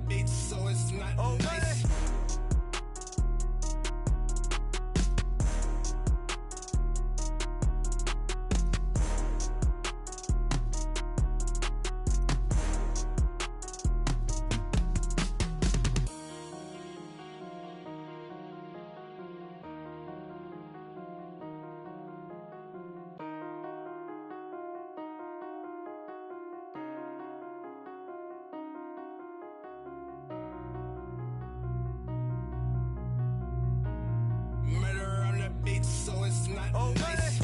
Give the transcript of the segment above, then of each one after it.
beat, so it's not nice. Murder on the beat, so it's not nice.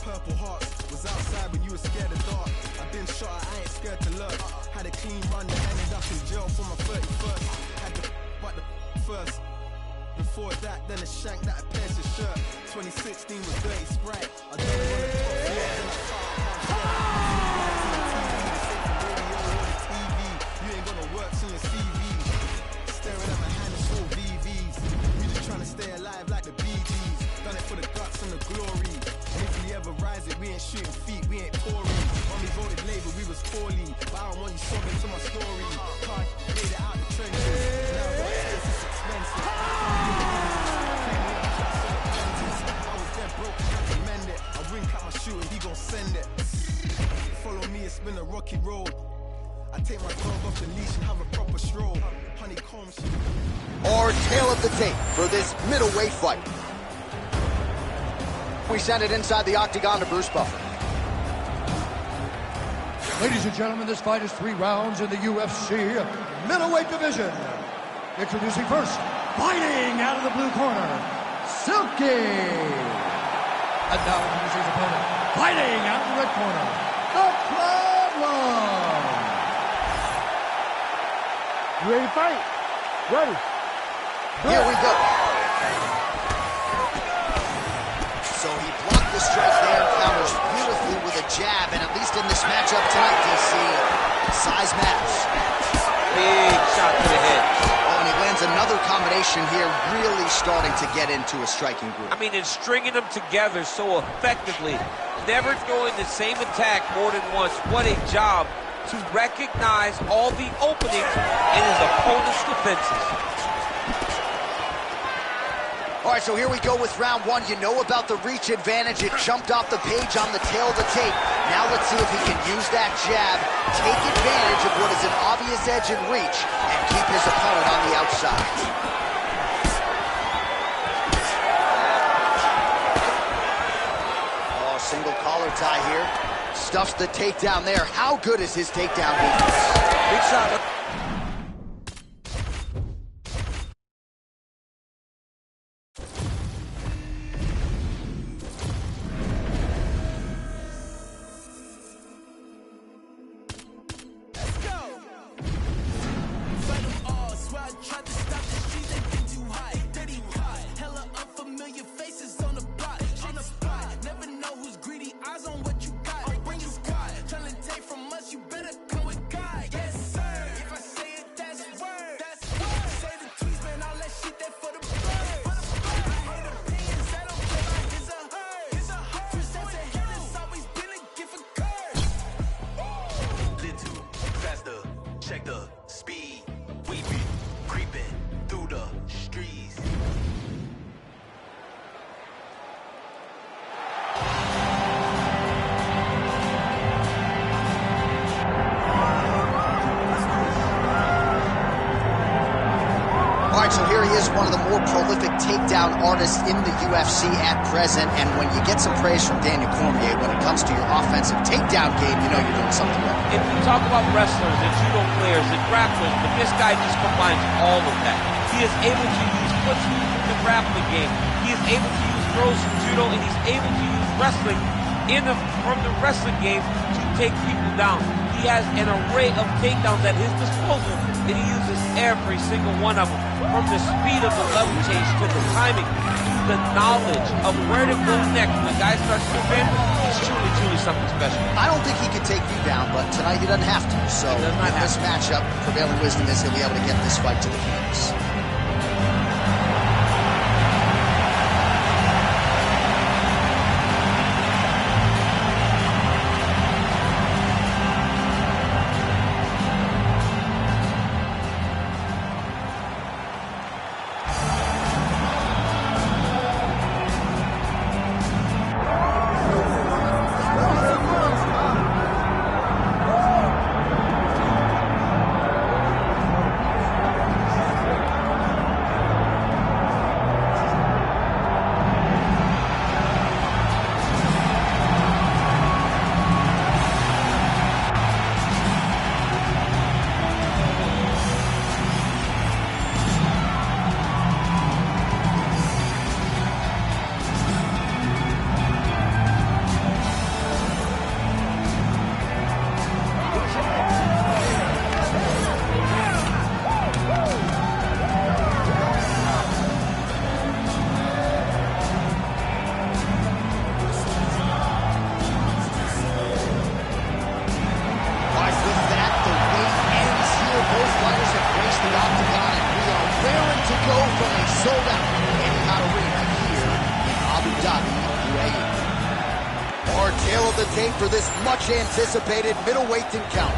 purple heart. Was outside when you were scared of dark. I've been shot, I ain't scared to lurk. Had a clean run, then ended up in jail for my 31st. Had the but the first. Before that, then a shank that I pierced his shirt. 2016 was dirty Sprite. I don't run the top floor, then I start. You ain't gonna work on your CV. Staring at ain't shooting feet, we ain't Tories. Mommy voted Labour, we was poorly. But I don't want you sobbing to my story. Can't made it out the trenches. Now it's expensive. I was dead broke, I had to mend it. I wink at my shooter, he gon' send it. Follow me, it's been a rocky road. I take my dog off the leash and have a proper stroll. Honeycomb shit. Our tail of the tape for this middleweight fight. We send it inside the octagon to Bruce Buffer. Ladies and gentlemen, this fight is 3 rounds in the UFC middleweight division. Introducing first, fighting out of the blue corner, Silky. And now introducing his opponent, fighting out of the red corner, the Problem. You ready to fight? Ready. Here we go. So he blocked the strike there, counters beautifully with a jab, and at least in this matchup tonight, DC, size matters. Big shot to the head. Oh, and he lands another combination here, really starting to get into a striking groove. I mean, and stringing them together so effectively, never throwing the same attack more than once. What a job to recognize all the openings in his opponent's defenses. All right, so here we go with round 1. You know about the reach advantage. It jumped off the page on the tail of the tape. Now let's see if he can use that jab, take advantage of what is an obvious edge and reach, and keep his opponent on the outside. Oh, single collar tie here. Stuffs the takedown there. How good is his takedown defense? Big shot. Check the speed. We be creeping through the streets. All right, so here he is, one of the more prolific takedown artists in the UFC at present. And when you get some praise from Daniel Cormier when it comes to your offensive takedown game, you know you're doing something right. If you talk about wrestlers and judo players and grapplers, but this guy just combines all of that. He is able to use foot speed from the grappling game. He is able to use throws from judo, and he's able to use wrestling from the wrestling game to take people down. He has an array of takedowns at his disposal, and he uses every single one of them. From the speed of the level change to the timing, to the knowledge of where to go next. When the guy starts to win, he's truly, truly something special. I don't think he can take you down, but tonight he doesn't have to. So in this matchup, prevailing wisdom is he'll be able to get this fight to the canvas. the tape for this much-anticipated middleweight encounter.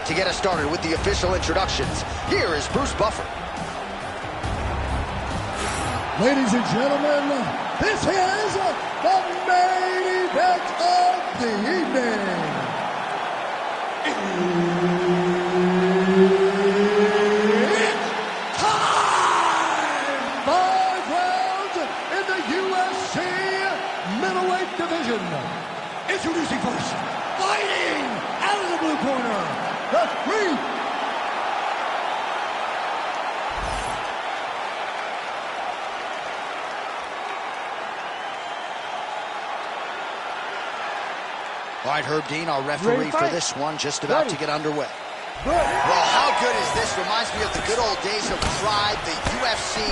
To get us started with the official introductions, here is Bruce Buffer. Ladies and gentlemen, this is the main event of the evening. It's time! 5 rounds in the UFC middleweight division. Introducing first, fighting out of the blue corner, the Creep. All right, Herb Dean, our referee for this one, just about to get underway. Well, how good is this? Reminds me of the good old days of Pride, the UFC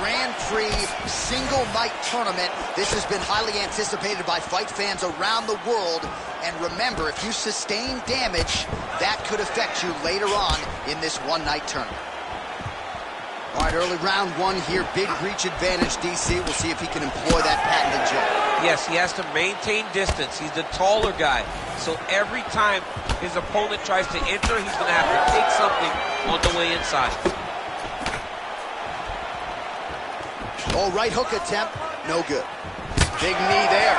Grand Prix single night tournament. This has been highly anticipated by fight fans around the world. And remember, if you sustain damage, that could affect you later on in this one-night tournament. All right, early round one here, big reach advantage, DC. We'll see if he can employ that patented jab. Yes, he has to maintain distance. He's the taller guy. So every time his opponent tries to enter, he's going to have to take something on the way inside. Oh, right hook attempt, no good. Big knee there.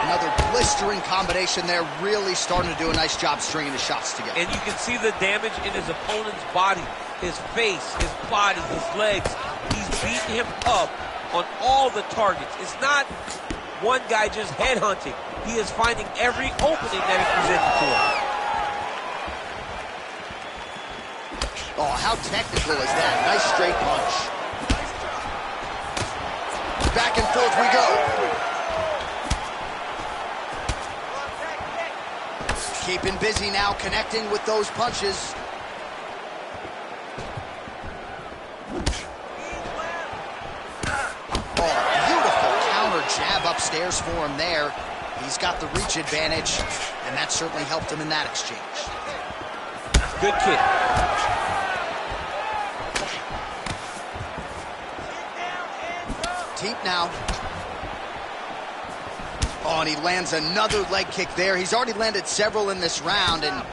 Another blistering combination there, really starting to do a nice job stringing the shots together. And you can see the damage in his opponent's body, his face, his body, his legs. He's beating him up on all the targets. It's not one guy just headhunting. He is finding every opening that is presented to him. Oh, how technical is that? Nice straight punch. Back and forth we go. Keeping busy now, connecting with those punches. Jab upstairs for him there. He's got the reach advantage, and that certainly helped him in that exchange. Good kick. Deep now. Oh, and he lands another leg kick there. He's already landed several in this round, and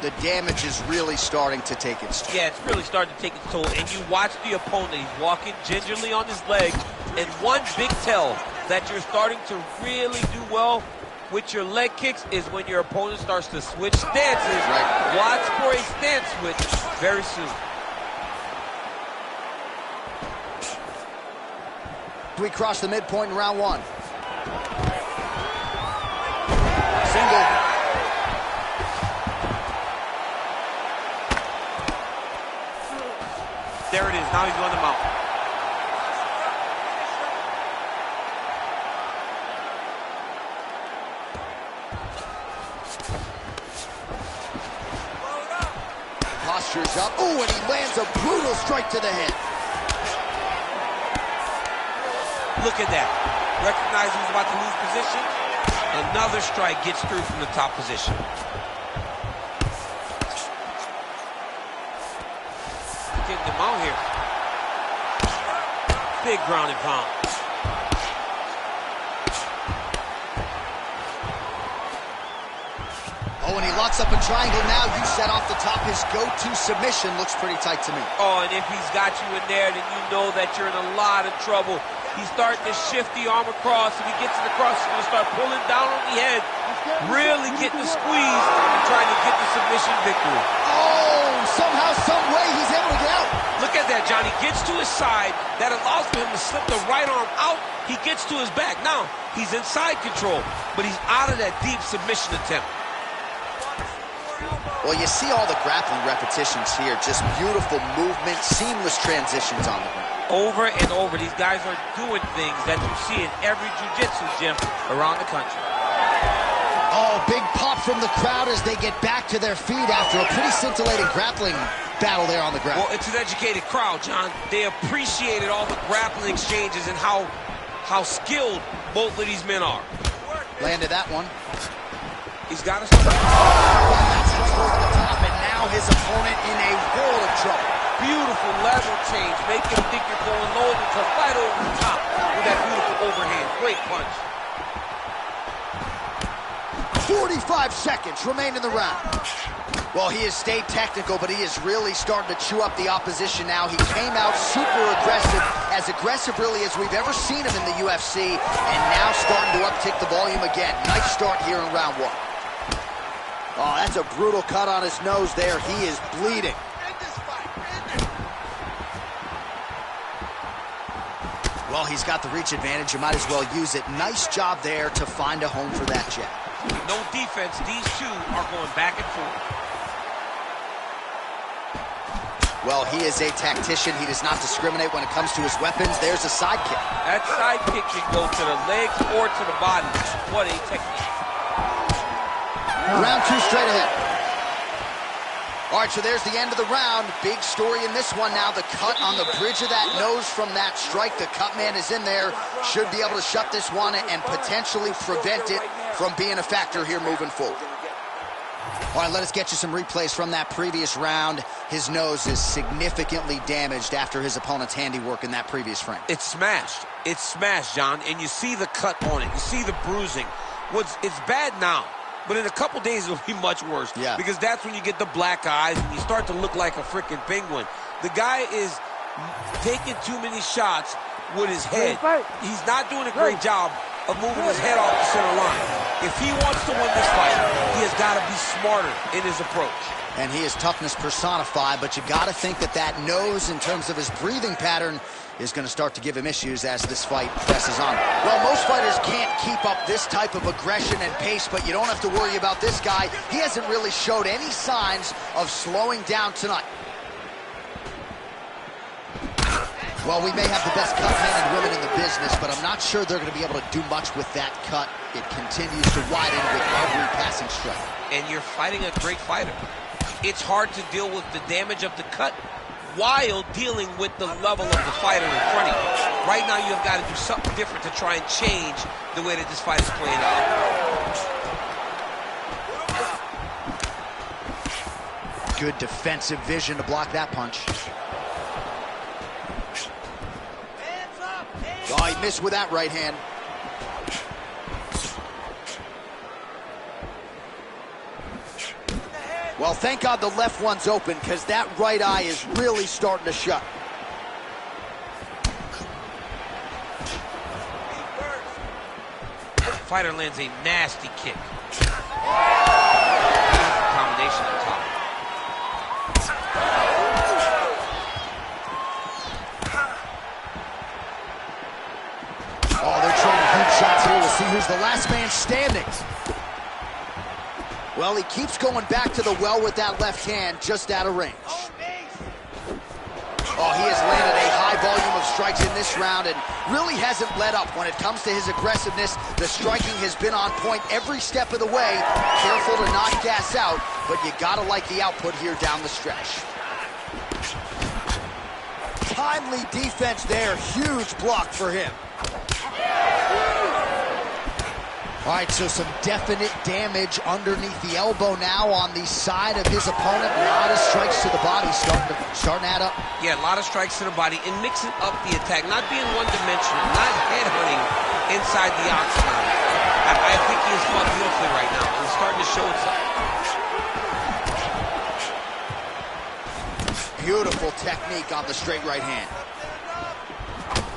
the damage is really starting to take its toll. Yeah, it's really starting to take its toll. And you watch the opponent. He's walking gingerly on his leg, and one big tell that you're starting to really do well with your leg kicks is when your opponent starts to switch stances. Right. Watch for a stance switch very soon. We cross the midpoint in round one. Single. There it is. Now he's on the mount. Posture's up. Oh, and he lands a brutal strike to the head. Look at that. Recognize he's about to lose position. Another strike gets through from the top position. Getting them out here. Big ground and pound. Oh, and he locks up a triangle now. You set off the top. His go-to submission looks pretty tight to me. Oh, and if he's got you in there, then you know that you're in a lot of trouble. He's starting to shift the arm across. If he gets it across, he's going to start pulling down on the head, really getting the squeeze and trying to get the submission victory. Oh, somehow, some way, he's able to get out. Look at that, Johnny. Gets to his side. That allows for him to slip the right arm out. He gets to his back. Now, he's inside control, but he's out of that deep submission attempt. Well, you see all the grappling repetitions here. Just beautiful movement, seamless transitions on the ground. Over and over, these guys are doing things that you see in every jiu-jitsu gym around the country. Oh, big pop from the crowd as they get back to their feet after a pretty scintillating grappling battle there on the ground. Well, it's an educated crowd, John. They appreciated all the grappling exchanges and how skilled both of these men are. Landed that one. He's got to stop. That's over the top, and now his opponent in a world of trouble. Beautiful level change. Make him think you're going low and come right over the top with that beautiful overhand. Great punch. 45 seconds remain in the round. Well, he has stayed technical, but he is really starting to chew up the opposition now. He came out super aggressive really as we've ever seen him in the UFC, and now starting to uptick the volume again. Nice start here in round one. Oh, that's a brutal cut on his nose there. He is bleeding. Well, he's got the reach advantage. You might as well use it. Nice job there to find a home for that jab. No defense. These two are going back and forth. Well, he is a tactician. He does not discriminate when it comes to his weapons. There's a side kick. That side kick can go to the legs or to the body. What a technique. Round two straight ahead. All right, so there's the end of the round. Big story in this one now. The cut on the bridge of that nose from that strike. The cut man is in there. Should be able to shut this one and potentially prevent it from being a factor here moving forward. All right, let us get you some replays from that previous round. His nose is significantly damaged after his opponent's handiwork in that previous frame. It's smashed. It's smashed, John, and you see the cut on it. You see the bruising. It's bad now, but in a couple days it'll be much worse. Yeah. Because that's when you get the black eyes and you start to look like a freaking penguin. The guy is taking too many shots with his head. He's not doing a great job of moving his head off the center line. If he wants to win this fight, he has got to be smarter in his approach. And he is toughness personified, but you got to think that that nose, in terms of his breathing pattern, is going to start to give him issues as this fight presses on. Well, most fighters can't keep up this type of aggression and pace, but you don't have to worry about this guy. He hasn't really showed any signs of slowing down tonight. Well, we may have the best cut men and women in the business, but I'm not sure they're going to be able to do much with that cut. It continues to widen with every passing strike. And you're fighting a great fighter. It's hard to deal with the damage of the cut while dealing with the level of the fighter in front of you. Right now, you've got to do something different to try and change the way that this fight is playing out. Good defensive vision to block that punch. Oh, he missed with that right hand. Well, thank God the left one's open, because that right eye is really starting to shut. Fighter lands a nasty kick. Combination on top. Oh, they're trading huge shots here. We'll see who's the last man standing. Well, he keeps going back to the well with that left hand, just out of range. Oh, he has landed a high volume of strikes in this round and really hasn't let up when it comes to his aggressiveness. The striking has been on point every step of the way. Careful to not gas out, but you gotta like the output here down the stretch. Timely defense there, huge block for him. All right, so some definite damage underneath the elbow now on the side of his opponent. A lot of strikes to the body starting to add up. Yeah, a lot of strikes to the body and mixing up the attack, not being one-dimensional, not headhunting inside the octagon. I think he is fought beautifully right now. He's starting to show itself. Beautiful technique on the straight right hand.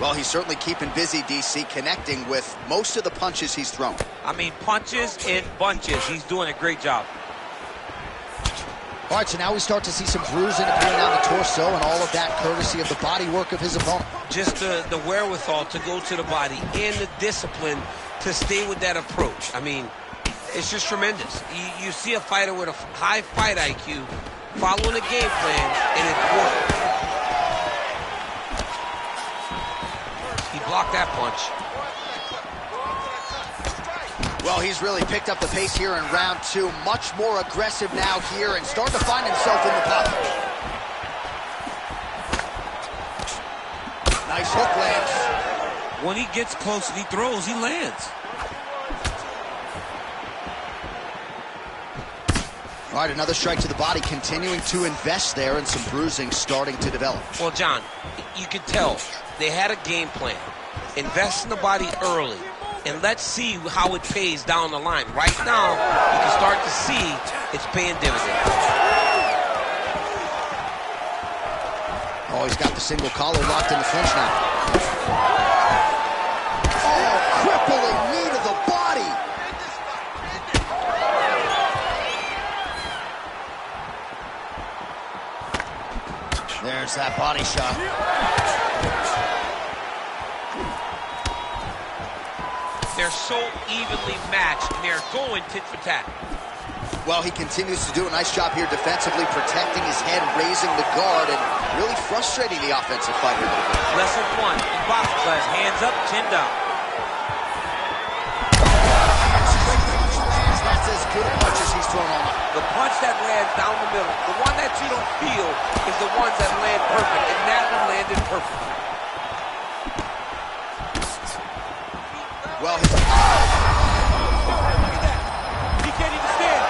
Well, he's certainly keeping busy, DC, connecting with most of the punches he's thrown. I mean, punches and bunches. He's doing a great job. All right, so now we start to see some bruising appearing on the torso, and all of that courtesy of the body work of his opponent. Just the wherewithal to go to the body and the discipline to stay with that approach. I mean, it's just tremendous. You see a fighter with a high fight IQ following a game plan, and it worked. He blocked that punch. Well, he's really picked up the pace here in round two. Much more aggressive now here and starting to find himself in the pocket. Nice hook lands. When he gets close and he throws, he lands. All right, another strike to the body, continuing to invest there, and some bruising starting to develop. Well, John, you could tell they had a game plan. Invest in the body early, and let's see how it pays down the line. Right now, you can start to see it's paying dividends. Oh, he's got the single collar locked in the clinch now. Oh, crippling knee to the body. There's that body shot. They're so evenly matched, and they're going tit for tat. Well, he continues to do a nice job here defensively, protecting his head, raising the guard, and really frustrating the offensive fighter a little bit. Lesson 1 in boxing class, hands up, chin down. That's as good a punch as he's thrown all night. The punch that lands down the middle, the one that you don't feel, is the ones that land perfect, and that one landed perfect. Well, look at that. He can't even stand.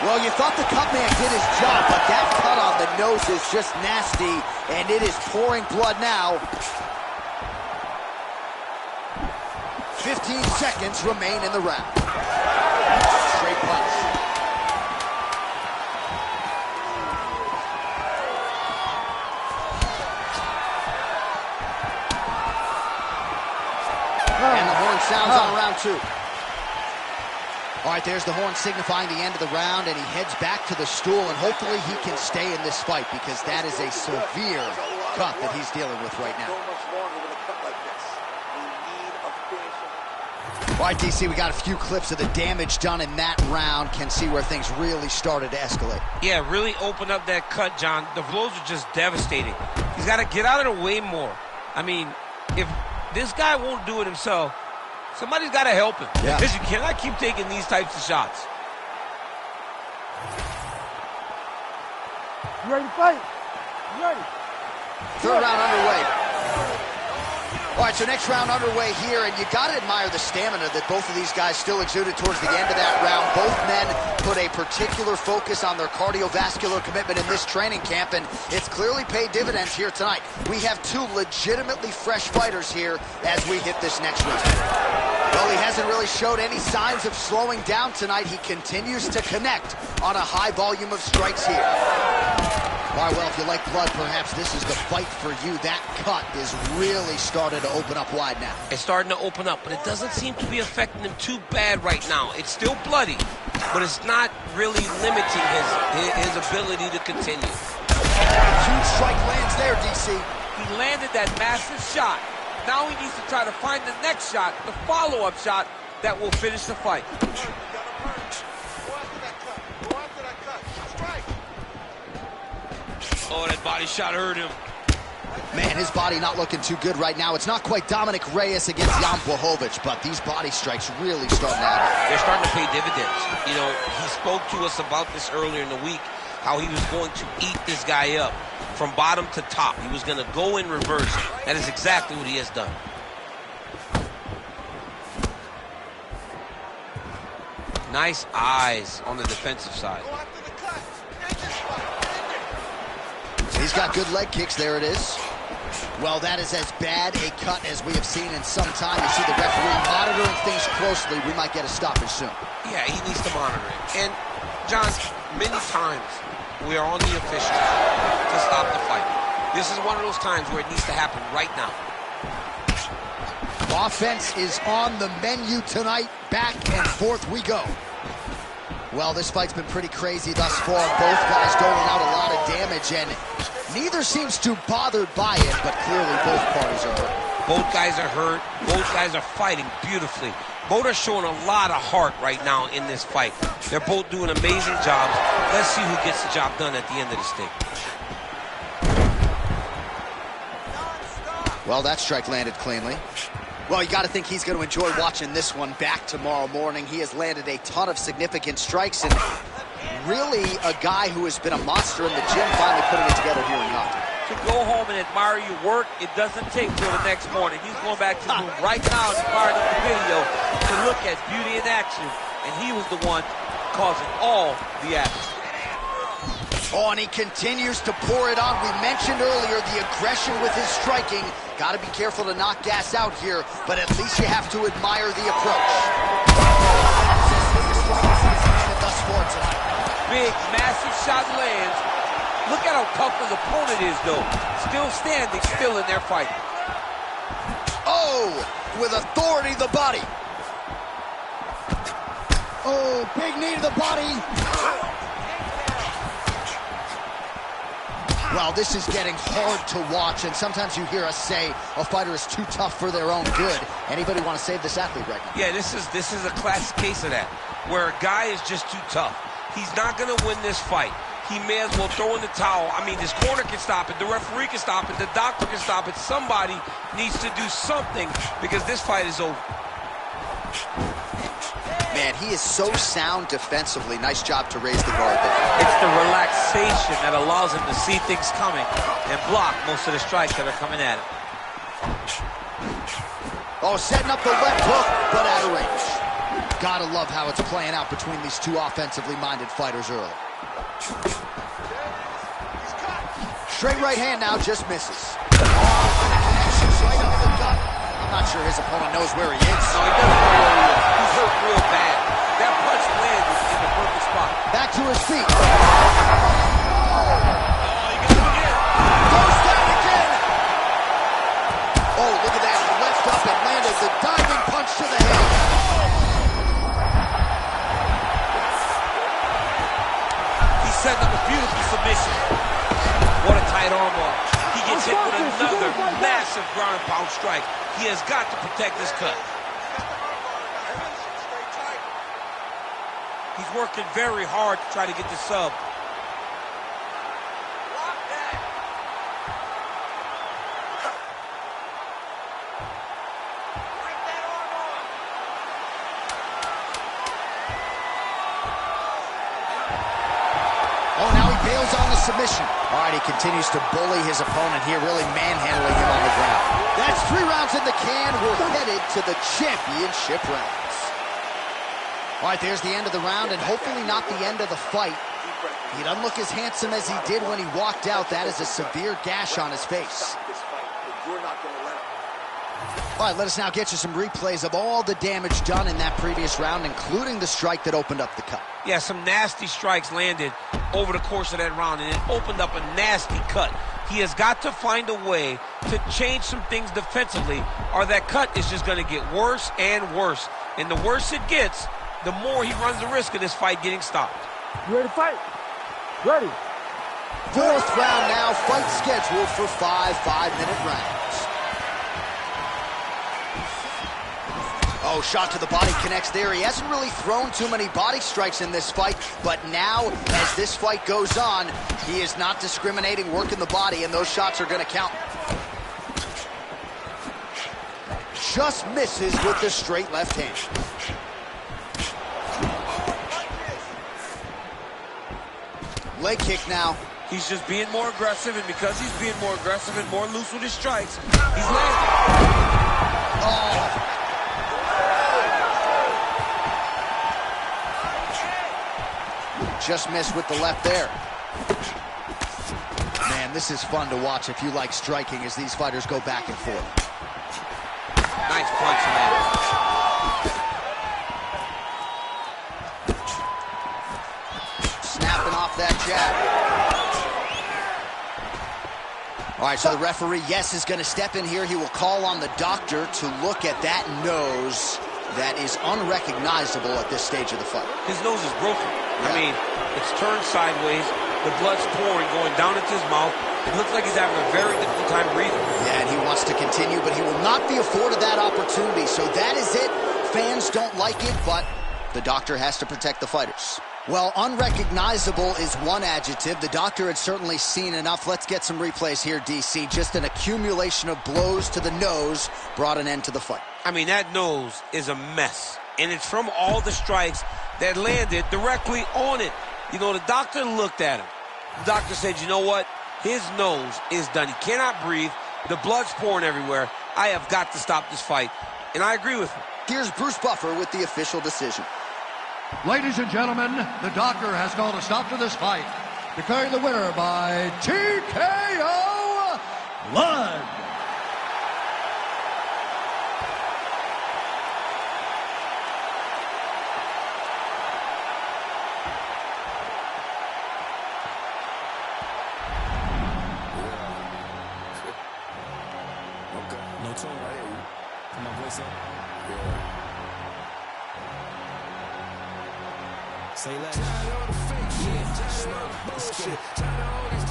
Well, you thought the cut man did his job, but that cut on the nose is just nasty, and it is pouring blood now. 15 seconds remain in the round. Straight punch. And the horn sounds on round 2. All right, there's the horn signifying the end of the round, and he heads back to the stool, and hopefully he can stay in this fight, because that is a severe cut that he's dealing with right now. All right, DC, we got a few clips of the damage done in that round. Can see where things really started to escalate. Yeah, really open up that cut, John. The blows are just devastating. He's got to get out of the way more. I mean, if this guy won't do it himself, somebody's got to help him. Yeah. Because you cannot keep taking these types of shots. You ready to fight? You ready? Third round underway. All right, so next round underway here, and you got to admire the stamina that both of these guys still exuded towards the end of that round. Both men put a particular focus on their cardiovascular commitment in this training camp, and it's clearly paid dividends here tonight. We have two legitimately fresh fighters here as we hit this next round. Well, he hasn't really showed any signs of slowing down tonight. He continues to connect on a high volume of strikes here. All right, well, if you like blood, perhaps this is the fight for you. That cut is really starting to open up wide now. It's starting to open up, but it doesn't seem to be affecting him too bad right now. It's still bloody, but it's not really limiting his ability to continue. Huge strike lands there, DC. He landed that massive shot. Now he needs to try to find the next shot, the follow-up shot that will finish the fight. Oh, that body shot hurt him. Man, his body not looking too good right now. It's not quite Dominic Reyes against Jan Blachowicz, but these body strikes really starting to add. They're starting to pay dividends. You know, he spoke to us about this earlier in the week, how he was going to eat this guy up from bottom to top. He was going to go in reverse. That is exactly what he has done. Nice eyes on the defensive side. He's got good leg kicks. There it is. Well, that is as bad a cut as we have seen in some time. You see the referee monitoring things closely. We might get a stoppage soon. Yeah, he needs to monitor it. And, John, many times we are on the officials to stop the fight. This is one of those times where it needs to happen right now. Offense is on the menu tonight. Back and forth we go. Well, this fight's been pretty crazy thus far. Both guys doling out a lot of damage, and neither seems too bothered by it, but clearly both parties are hurt. Both guys are hurt. Both guys are fighting beautifully. Both are showing a lot of heart right now in this fight. They're both doing amazing jobs. Let's see who gets the job done at the end of this thing. Well, that strike landed cleanly. Well, you got to think he's going to enjoy watching this one back tomorrow morning. He has landed a ton of significant strikes, and really a guy who has been a monster in the gym, finally putting it together here in the octagon. To go home and admire your work, it doesn't take till the next morning. He's going back to the room right now and firing up the video to look at beauty in action and he was the one causing all the action. Oh, and he continues to pour it on. We mentioned earlier the aggression with his striking. Got to be careful to not gas out here, but at least you have to admire the approach. Thus far tonight. Big, massive shot lands. Look at how tough his opponent is, though. Still standing, still in their fight. Oh, with authority to the body. Oh, big knee to the body. Well, this is getting hard to watch, and sometimes you hear us say a fighter is too tough for their own good. Anybody want to save this athlete right now? Yeah, this is a classic case of that, where a guy is just too tough. He's not going to win this fight. He may as well throw in the towel. I mean, this corner can stop it, the referee can stop it, the doctor can stop it. Somebody needs to do something because this fight is over. Man, he is so sound defensively. Nice job to raise the guard there. It's the relaxation that allows him to see things coming and block most of the strikes that are coming at him. Oh, setting up the left hook, but out of range. Gotta love how it's playing out between these two offensively minded fighters early. Straight right hand now, just misses. Connections right under the gut. I'm not sure his opponent knows where he is. No, he doesn't know where he is. He's hurt real bad. That punch landed in the perfect spot. Back to his feet. Oh, he gets him again. Goes down again. Oh, look at that. He left up and landed the diving punch to the head. He's setting up a beautiful submission. What a tight arm bar. He gets hit with another massive ground and pound strike. He has got to protect this cut. He's working very hard to try to get the sub. Oh, now he bails on the submission. All right, he continues to bully his opponent here, really manhandling him on the ground. That's 3 rounds in the can. We're headed to the championship rounds. All right, there's the end of the round, and hopefully not the end of the fight. He doesn't look as handsome as he did when he walked out. That is a severe gash on his face. All right, let us now get you some replays of all the damage done in that previous round, including the strike that opened up the cut. Yeah, some nasty strikes landed over the course of that round, and it opened up a nasty cut. He has got to find a way to change some things defensively, or that cut is just going to get worse and worse. And the worse it gets, the more he runs the risk of this fight getting stopped. You ready to fight? Ready. 4th round now, fight scheduled for 5 5-minute rounds. Oh, shot to the body connects there. He hasn't really thrown too many body strikes in this fight, but now, as this fight goes on, he is not discriminating, working the body, and those shots are going to count. Just misses with the straight left hand. Leg kick now. He's just being more aggressive, and because he's being more aggressive and more loose with his strikes, he's landing. Oh. Just missed with the left there. Man, this is fun to watch if you like striking as these fighters go back and forth. Nice punch, man. Snapping off that jab. All right, so the referee, yes, is going to step in here. He will call on the doctor to look at that nose that is unrecognizable at this stage of the fight. His nose is broken. Yeah. I mean, it's turned sideways. The blood's pouring, going down into his mouth. It looks like he's having a very difficult time breathing. Yeah, and he wants to continue, but he will not be afforded that opportunity. So that is it. Fans don't like it, but the doctor has to protect the fighters. Well, unrecognizable is one adjective. The doctor had certainly seen enough. Let's get some replays here, DC. Just an accumulation of blows to the nose brought an end to the fight. I mean, that nose is a mess. And it's from all the strikes that landed directly on it. You know, the doctor looked at him. The doctor said, you know what? His nose is done. He cannot breathe. The blood's pouring everywhere. I have got to stop this fight. And I agree with him. Here's Bruce Buffer with the official decision. Ladies and gentlemen, the doctor has called a stop to this fight, declaring the winner by TKO blood. No tone, right? Put my voice up. Yeah. Say less. Tired of all the fake shit. Tired of all the bullshit. Tired of all these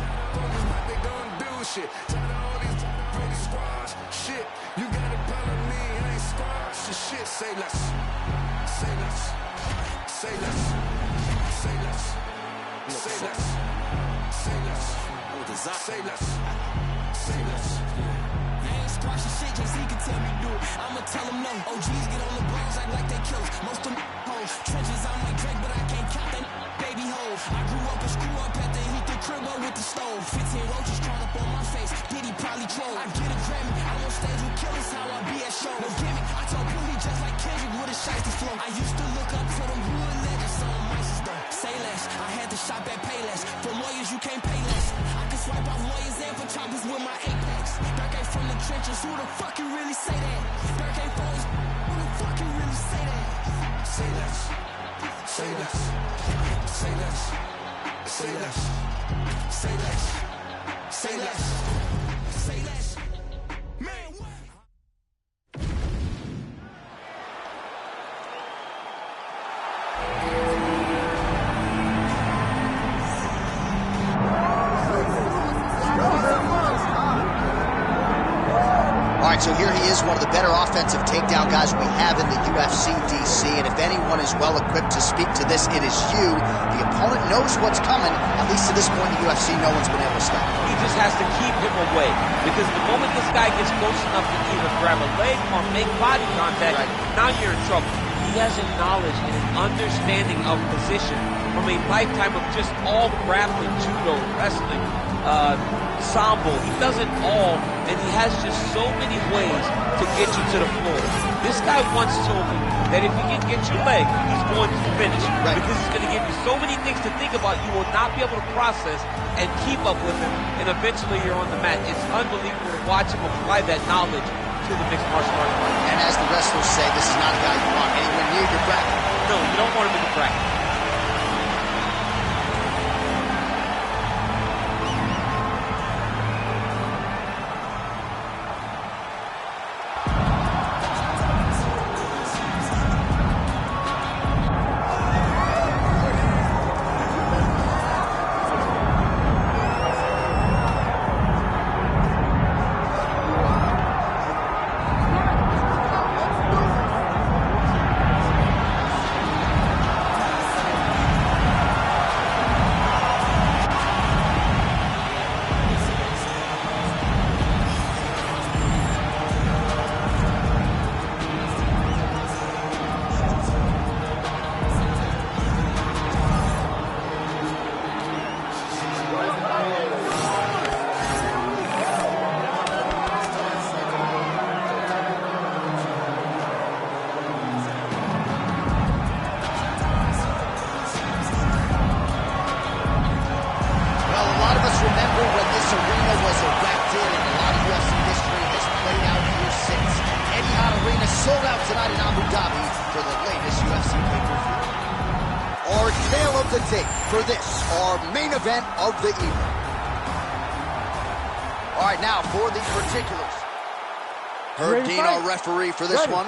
what they gonna do shit. Tired of all these pretty squash shit. You got a problem with me, I ain't squash the shit. Say less. Say less. Say less. Say less. Say less. Say less. Say less. Say less. Squash the shit, just he can tell me do it. I'ma tell him no. OGs get on the bros, act like they killers. Most of them hoes. Trenches, I'm like Drake, but I can't count that baby hoes. I grew up a screw up at the heat, the crib up with the stove. 15 roaches crawl up on my face. Diddy probably troll. I get a Grammy, I'm on stage with killers, how I be at show. No gimmick, I told Billy just like Kendrick with a shiesty flow. I used to look up to them hood legends, some mices though. Say less, I had to shop at Payless. For lawyers, you can't pay less. I can swipe off lawyers and for choppers with my Apex. Dirk ain't from the trenches, who the fuck you really say that? Dirk ain't for his, who the fuck you really say that? Say less, say less, say less, say less, say less, say less, say less. Man, what? All right, so here he is, one of the better offensive takedown guys we have in the UFC, DC, and if anyone is well equipped to speak to this, it is you. The opponent knows what's coming. At least to this point in the UFC, no one's been able to stop him. He just has to keep him away, because the moment this guy gets close enough to either grab a leg or make body contact, now you're in trouble. He has a knowledge and an understanding of position from a lifetime of just all grappling, judo, wrestling, sambo. He does it all, and he has just so many ways to get you to the floor. This guy once told me that if he can get your leg, he's going to finish. Because he's going to give you so many things to think about, you will not be able to process and keep up with him, and eventually you're on the mat. It's unbelievable to watch him apply that knowledge to the mixed martial arts fight. And as the wrestlers say, this is not a guy you want anywhere near your bracket. No, you don't want him in the bracket. Sold out tonight in Abu Dhabi for the latest UFC pay-per-view. Our tale of the tape for this, our main event of the evening. All right, now for the particulars. Herb Dean, our referee for this one.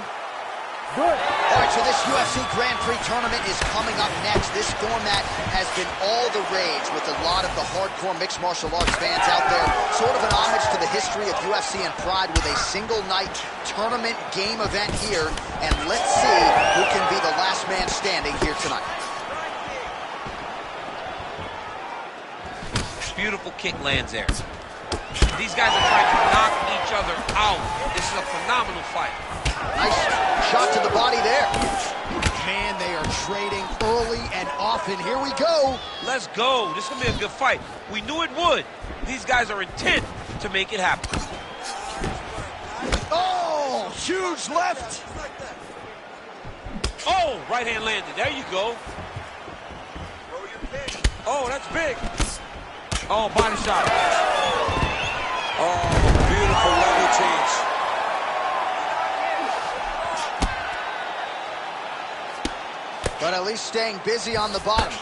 Good. All right, so this UFC Grand Prix tournament is coming up next. This format has been all the rage with a lot of the hardcore mixed martial arts fans out there. Sort of an homage to the history of UFC and Pride with a single night tournament game event here. And let's see who can be the last man standing here tonight. Beautiful kick lands there. These guys are trying to knock each other out. This is a phenomenal fight. Nice shot to the body there. Man, they are trading early and often. Here we go. Let's go. This is going to be a good fight. We knew it would. These guys are intent to make it happen. Oh, huge left. Oh, right hand landed. There you go. Oh, that's big. Oh, body shot. Oh, beautiful level change. But at least staying busy on the bottom.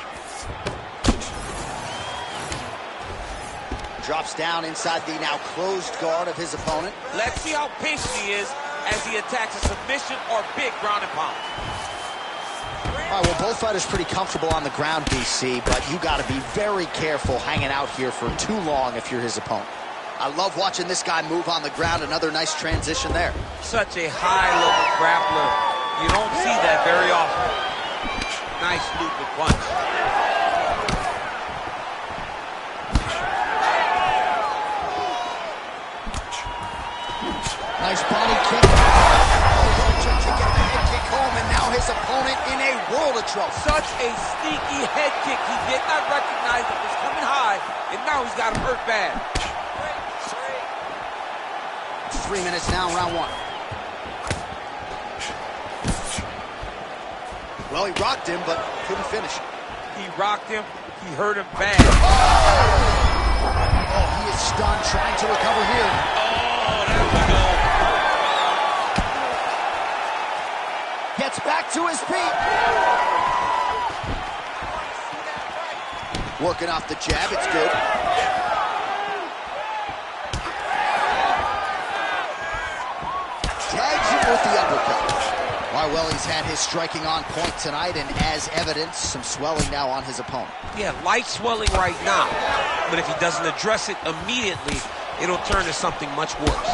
Drops down inside the now closed guard of his opponent. Let's see how patient he is as he attacks a submission or big ground and pound. All right, well, both fighters pretty comfortable on the ground, BC, but you got to be very careful hanging out here for too long if you're his opponent. I love watching this guy move on the ground. Another nice transition there. Such a high-level grappler. You don't see that very often. Nice looping punch. Nice body kick. Oh, to get the head kick home, and now his opponent in a world of trouble. Such a sneaky head kick. He did not recognize it was coming high, and now he's got him hurt bad. 3 minutes now, round one. Well, he rocked him, but couldn't finish. He rocked him. He hurt him bad. Oh, he is stunned, trying to recover here. Oh, there we go. Gets back to his feet. Working off the jab, it's good. Tags him with the uppercut. Why, well, he's had his striking on point tonight, and as evidence, some swelling now on his opponent. Yeah, light swelling right now. But if he doesn't address it immediately, it'll turn to something much worse.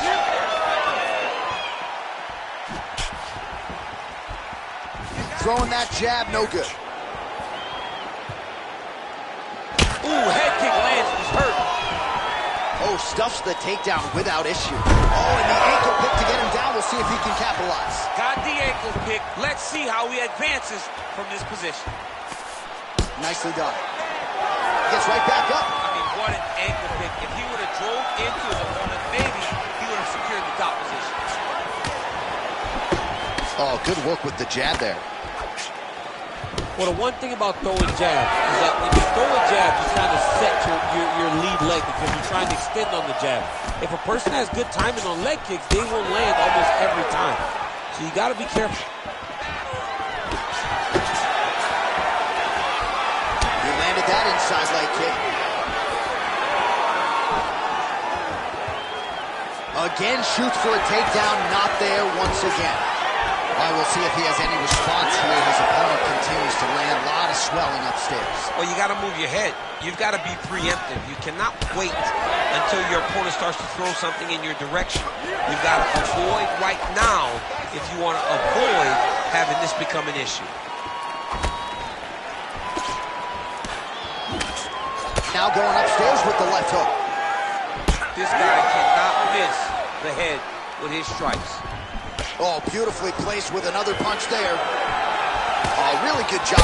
Throwing that jab, no good. Ooh, head kick lands, he's hurt. Oh, stuffs the takedown without issue. Oh, and the ankle pick to get him down. We'll see if he can capitalize. Got the ankle pick. Let's see how he advances from this position. Nicely done. Gets right back up. I mean, what an ankle pick. If he would have drove into his opponent, maybe he would have secured the top position. Oh, good work with the jab there. Well, the one thing about throwing jabs is that when you throw a jab, you're trying to set your lead leg because you're trying to extend on the jab. If a person has good timing on leg kicks, they will land almost every time. So you got to be careful. He landed that inside leg kick. Again, shoots for a takedown, not there once again. I will see if he has any response here. His opponent continues to land a lot of swelling upstairs. Well, you got to move your head. You've got to be preemptive. You cannot wait until your opponent starts to throw something in your direction. You've got to avoid right now if you want to avoid having this become an issue. Now going upstairs with the left hook. This guy cannot miss the head with his strikes. Oh, beautifully placed with another punch there. Oh, really good job.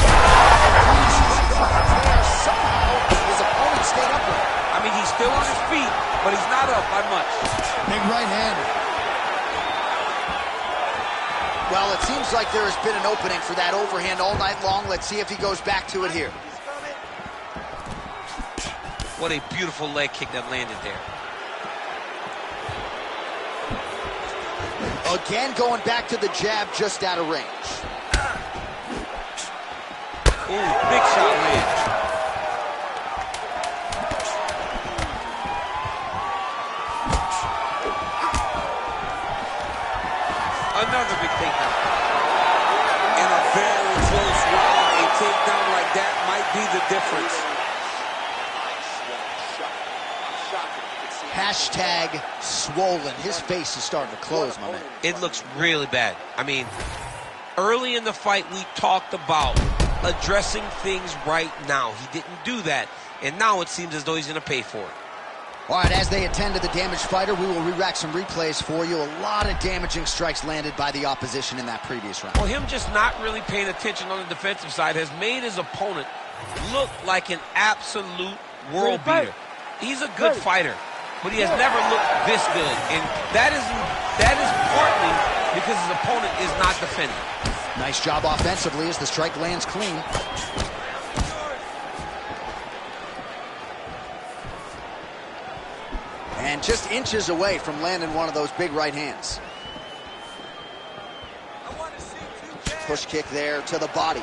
Somehow, his opponent stayed upright. I mean, he's still on his feet, but he's not up by much. Big right hand. Well, it seems like there has been an opening for that overhand all night long. Let's see if he goes back to it here. What a beautiful leg kick that landed there. Again, going back to the jab just out of range. Ooh, big shot land. Another big takedown. In a very close round, a takedown like that might be the difference. Hashtag swollen. His face is starting to close, my man. It looks really bad. I mean, early in the fight, we talked about addressing things right now. He didn't do that, and now it seems as though he's going to pay for it. All right, as they attend to the damaged fighter, we will re-rack some replays for you. A lot of damaging strikes landed by the opposition in that previous round. Well, him just not really paying attention on the defensive side has made his opponent look like an absolute world beater. He's a good fighter, but he has never looked this good, and that is partly because his opponent is not defending. Nice job offensively as the strike lands clean. And just inches away from landing one of those big right hands. Push kick there to the body.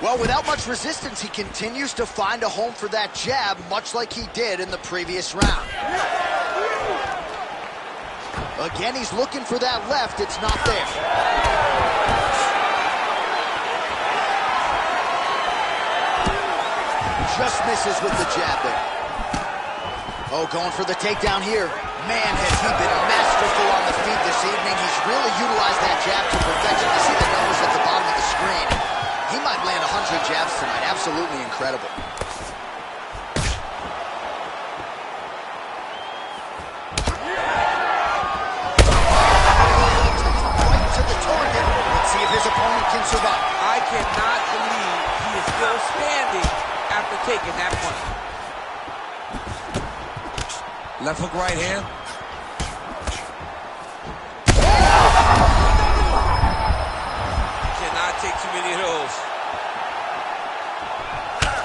Well, without much resistance, he continues to find a home for that jab, much like he did in the previous round. Again, he's looking for that left. It's not there. Just misses with the jab there. Oh, going for the takedown here. Man, has he been masterful on the feet this evening. He's really utilized that jab to perfection. You see the numbers at the bottom of the screen. He might land 100 jabs tonight. Absolutely incredible. Right to the target. Let's see if his opponent can survive. I cannot believe he is still standing after taking that punch. Left hook, right hand. Cannot take too many of those.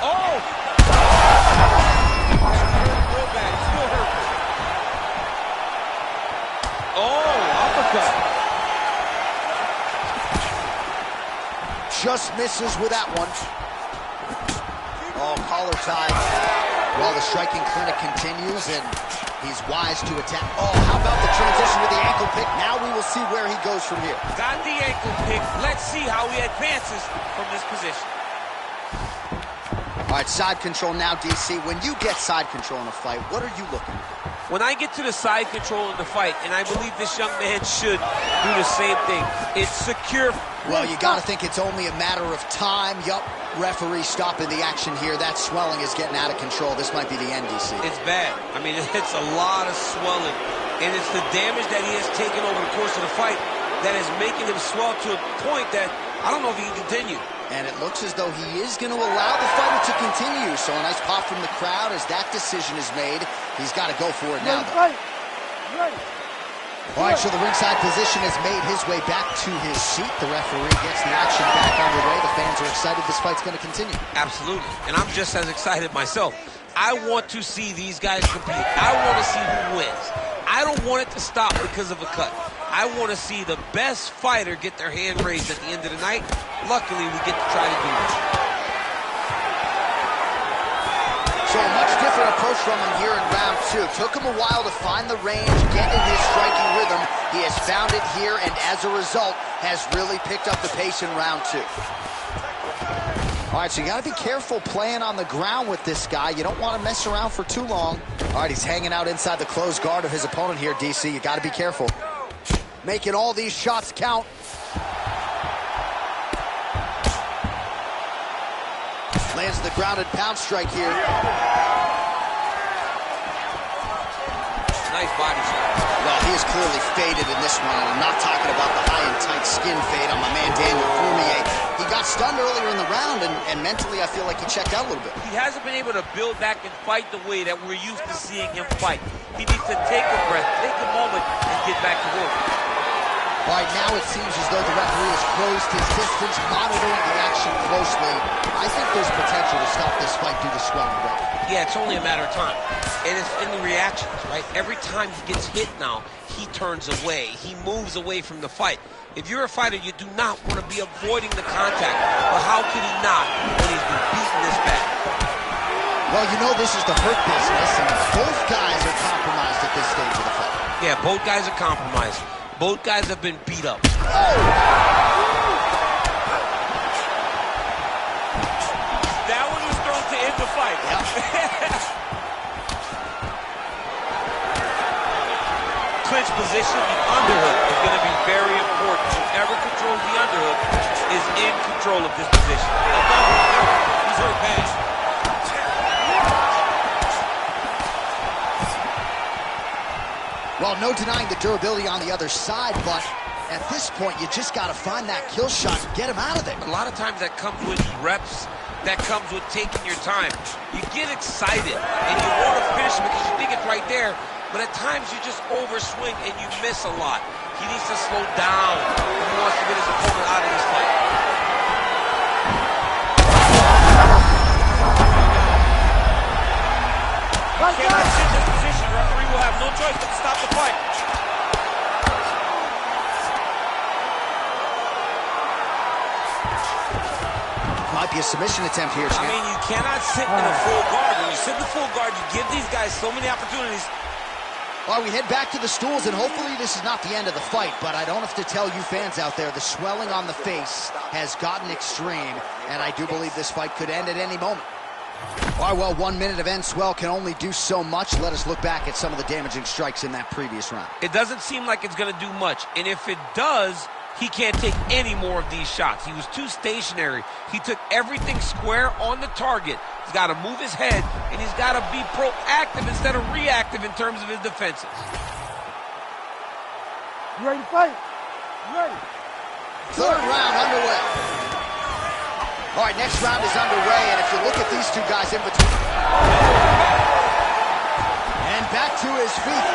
Oh! Real bad. Still hurtful. Oh, uppercut. Just misses with that one. Oh, collar tie. Well, the striking clinic continues, and he's wise to attack. Oh, how about the transition with the ankle pick? Now we will see where he goes from here. Got the ankle pick. Let's see how he advances from this position. All right, side control now, DC. When you get side control in a fight, what are you looking for? When I get to the side control in the fight, and I believe this young man should do the same thing, it's secure. Well, you got to think it's only a matter of time. Yup, referee stopping the action here. That swelling is getting out of control. This might be the end, DC. It's bad. I mean, it's a lot of swelling, and it's the damage that he has taken over the course of the fight that is making him swell to a point that I don't know if he can continue. And it looks as though he is going to allow the fighter to continue. So a nice pop from the crowd as that decision is made. He's got to go for it now, though. All right, so the ringside position has made his way back to his seat. The referee gets the action back underway. The fans are excited this fight's going to continue. Absolutely, and I'm just as excited myself. I want to see these guys compete. I want to see who wins. I don't want it to stop because of a cut. I want to see the best fighter get their hand raised at the end of the night. Luckily, we get to try to do this. So a much different approach from him here in round two. Took him a while to find the range, get in his striking rhythm. He has found it here, and as a result, has really picked up the pace in round two. All right, so you got to be careful playing on the ground with this guy. You don't want to mess around for too long. All right, he's hanging out inside the closed guard of his opponent here, DC. You got to be careful. Making all these shots count. Lands the grounded pound strike here. Nice body shot. Well, he is clearly faded in this one, and I'm not talking about the high and tight skin fade on my man Daniel Cormier. He got stunned earlier in the round, and mentally I feel like he checked out a little bit. He hasn't been able to build back and fight the way that we're used to seeing him fight. He needs to take a breath, take a moment, and get back to work. All right, now it seems as though the referee has closed his distance, monitoring the action closely. I think there's potential to stop this fight due to swelling red. Yeah, it's only a matter of time. And it's in the reactions, right? Every time he gets hit now, he turns away. He moves away from the fight. If you're a fighter, you do not want to be avoiding the contact. But how could he not when he's been beaten this bad? Well, you know this is the hurt business, and both guys are compromised at this stage of the fight. Yeah, both guys are compromised. Both guys have been beat up. Oh! That one was thrown to end the fight. Yep. Clinch position, the underhook is going to be very important. Whoever controls the underhook is in control of this position. He's hurt bad. Well, no denying the durability on the other side, but at this point, you just got to find that kill shot and get him out of there. A lot of times that comes with reps, that comes with taking your time. You get excited, and you want to finish because you think it's right there, but at times you just overswing and you miss a lot. He needs to slow down if he wants to get his opponent out of this fight. Can't sit in this position. Referee will have no choice but to stop the fight. Might be a submission attempt here, champ. I mean, you cannot sit in a full guard. When you sit in the full guard, you give these guys so many opportunities. All right, we head back to the stools, and hopefully this is not the end of the fight, but I don't have to tell you fans out there, the swelling on the face has gotten extreme, and I do believe this fight could end at any moment. All right, well, 1 minute of end swell can only do so much. Let us look back at some of the damaging strikes in that previous round. It doesn't seem like it's going to do much, and if it does, he can't take any more of these shots. He was too stationary. He took everything square on the target. He's got to move his head, and he's got to be proactive instead of reactive in terms of his defenses. You ready to fight? You ready? Third round underway. All right, next round is underway, and if you look at these two guys in between. And back to his feet.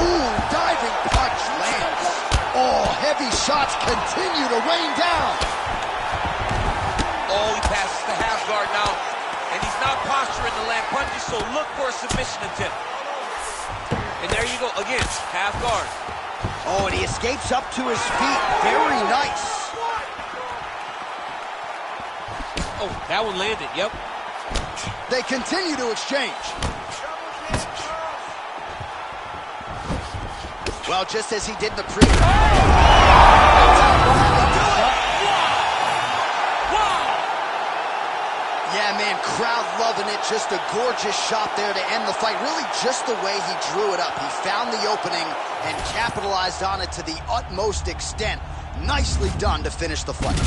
Ooh, diving punch lands. Oh, heavy shots continue to rain down. Oh, he passes the half guard now, and he's not posturing to land punches, so look for a submission attempt. And there you go, again, half guard. Oh, and he escapes up to his feet. Very nice. Oh, that one landed, yep. They continue to exchange. Well, just as he did in the previous. Yeah, man, crowd loving it. Just a gorgeous shot there to end the fight. Really just the way he drew it up. He found the opening and capitalized on it to the utmost extent. Nicely done to finish the fight.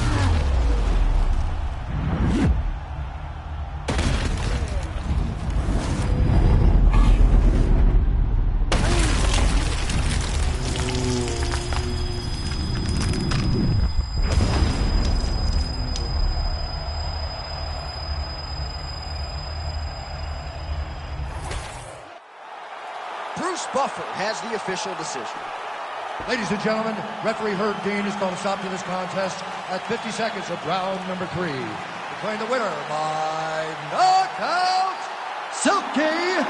Buffer has the official decision. Ladies and gentlemen, referee Herb Dean has called a stop to this contest at 50 seconds of round number 3. Declaring the winner by knockout, Silky.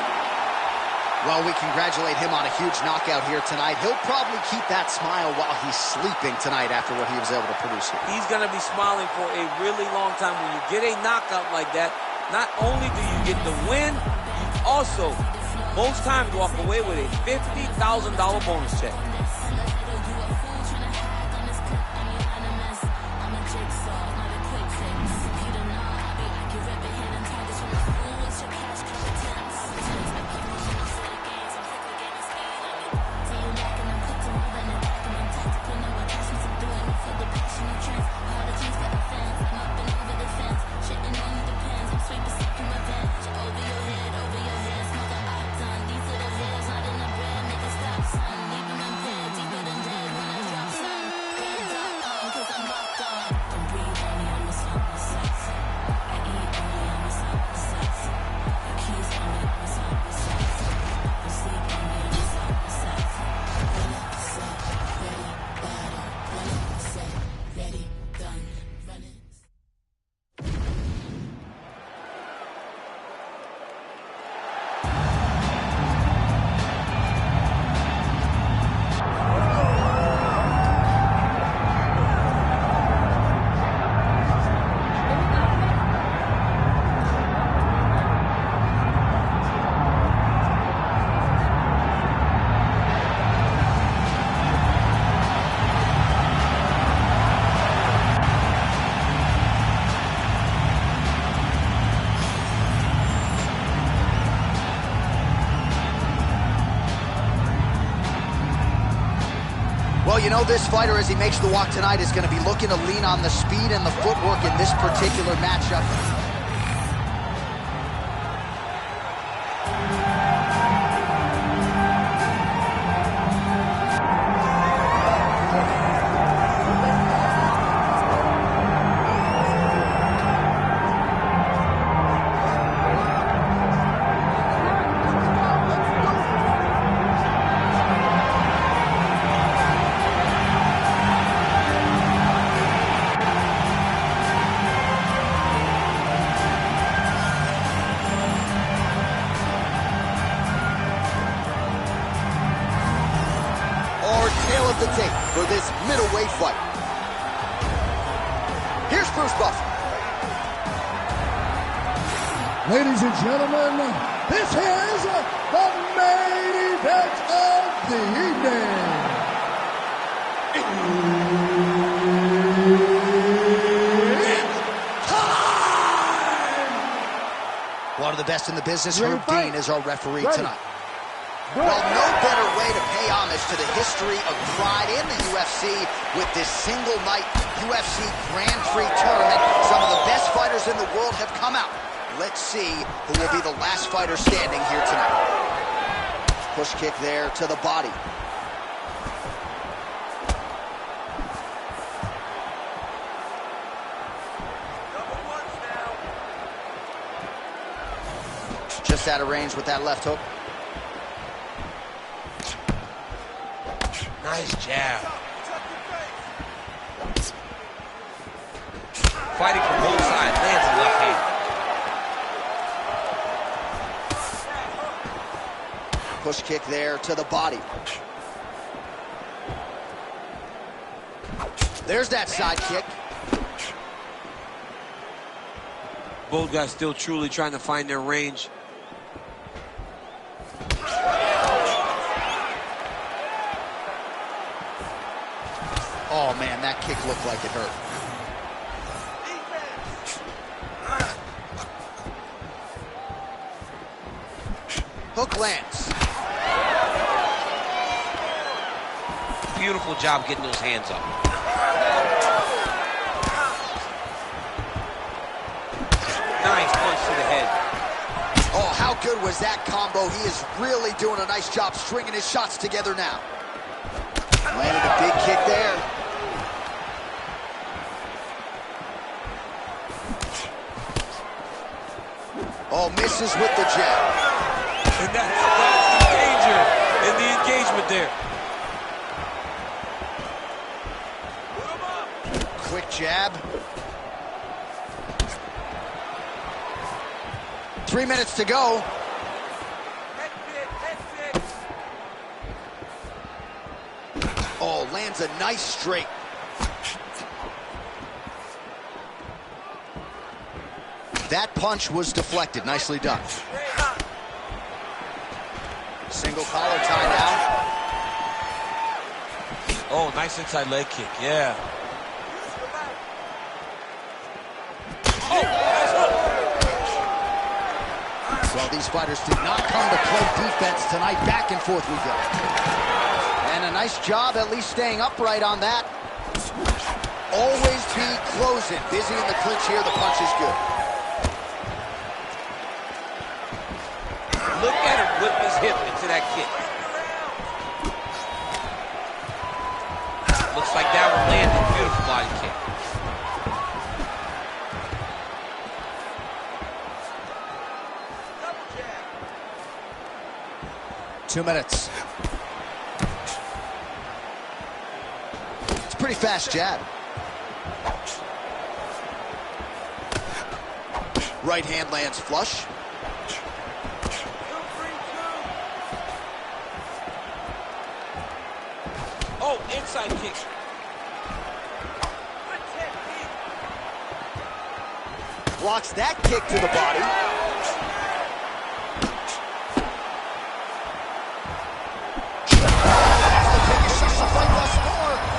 Well, we congratulate him on a huge knockout here tonight. He'll probably keep that smile while he's sleeping tonight after what he was able to produce here. He's going to be smiling for a really long time. When you get a knockout like that, not only do you get the win, you also most times walk away with a $50,000 bonus check. Well, you know, this fighter, as he makes the walk tonight, is going to be looking to lean on the speed and the footwork in this particular matchup. Ladies and gentlemen, this is the main event of the evening. It's time! One of the best in the business, Ready Herb to fight? Dean, is our referee Ready. tonight. Well, no better way to pay homage to the history of pride in the UFC with this single night UFC Grand Prix tournament. Some of the best fighters in the world have come out. Let's see who will be the last fighter standing here tonight. Push kick there to the body. Just out of range with that left hook. Nice jab. Fighting from both sides, lands a left hand. Push kick there to the body. There's that side kick. Both guys still truly trying to find their range. Oh man, that kick looked like it hurt. Hook lands. Beautiful job getting those hands up. Nice punch to the head. Oh, how good was that combo? He is really doing a nice job stringing his shots together now. Landed a big kick there. Oh, misses with the jab. And that's the danger in the engagement there. Quick jab. 3 minutes to go. Oh, lands a nice straight. That punch was deflected. Nicely done. Single collar tie now. Oh, nice inside leg kick, yeah. Oh, nice hook. Well, these fighters did not come to play defense tonight. Back and forth we go. And a nice job at least staying upright on that. Always be closing. Busy in the clinch here. The punch is good. Look at him whip his hip into that kick. Looks like that one landed. Beautiful body kick. Two minutes. It's a pretty fast jab. Right hand lands flush. Oh, inside kick. Blocks that kick to the body.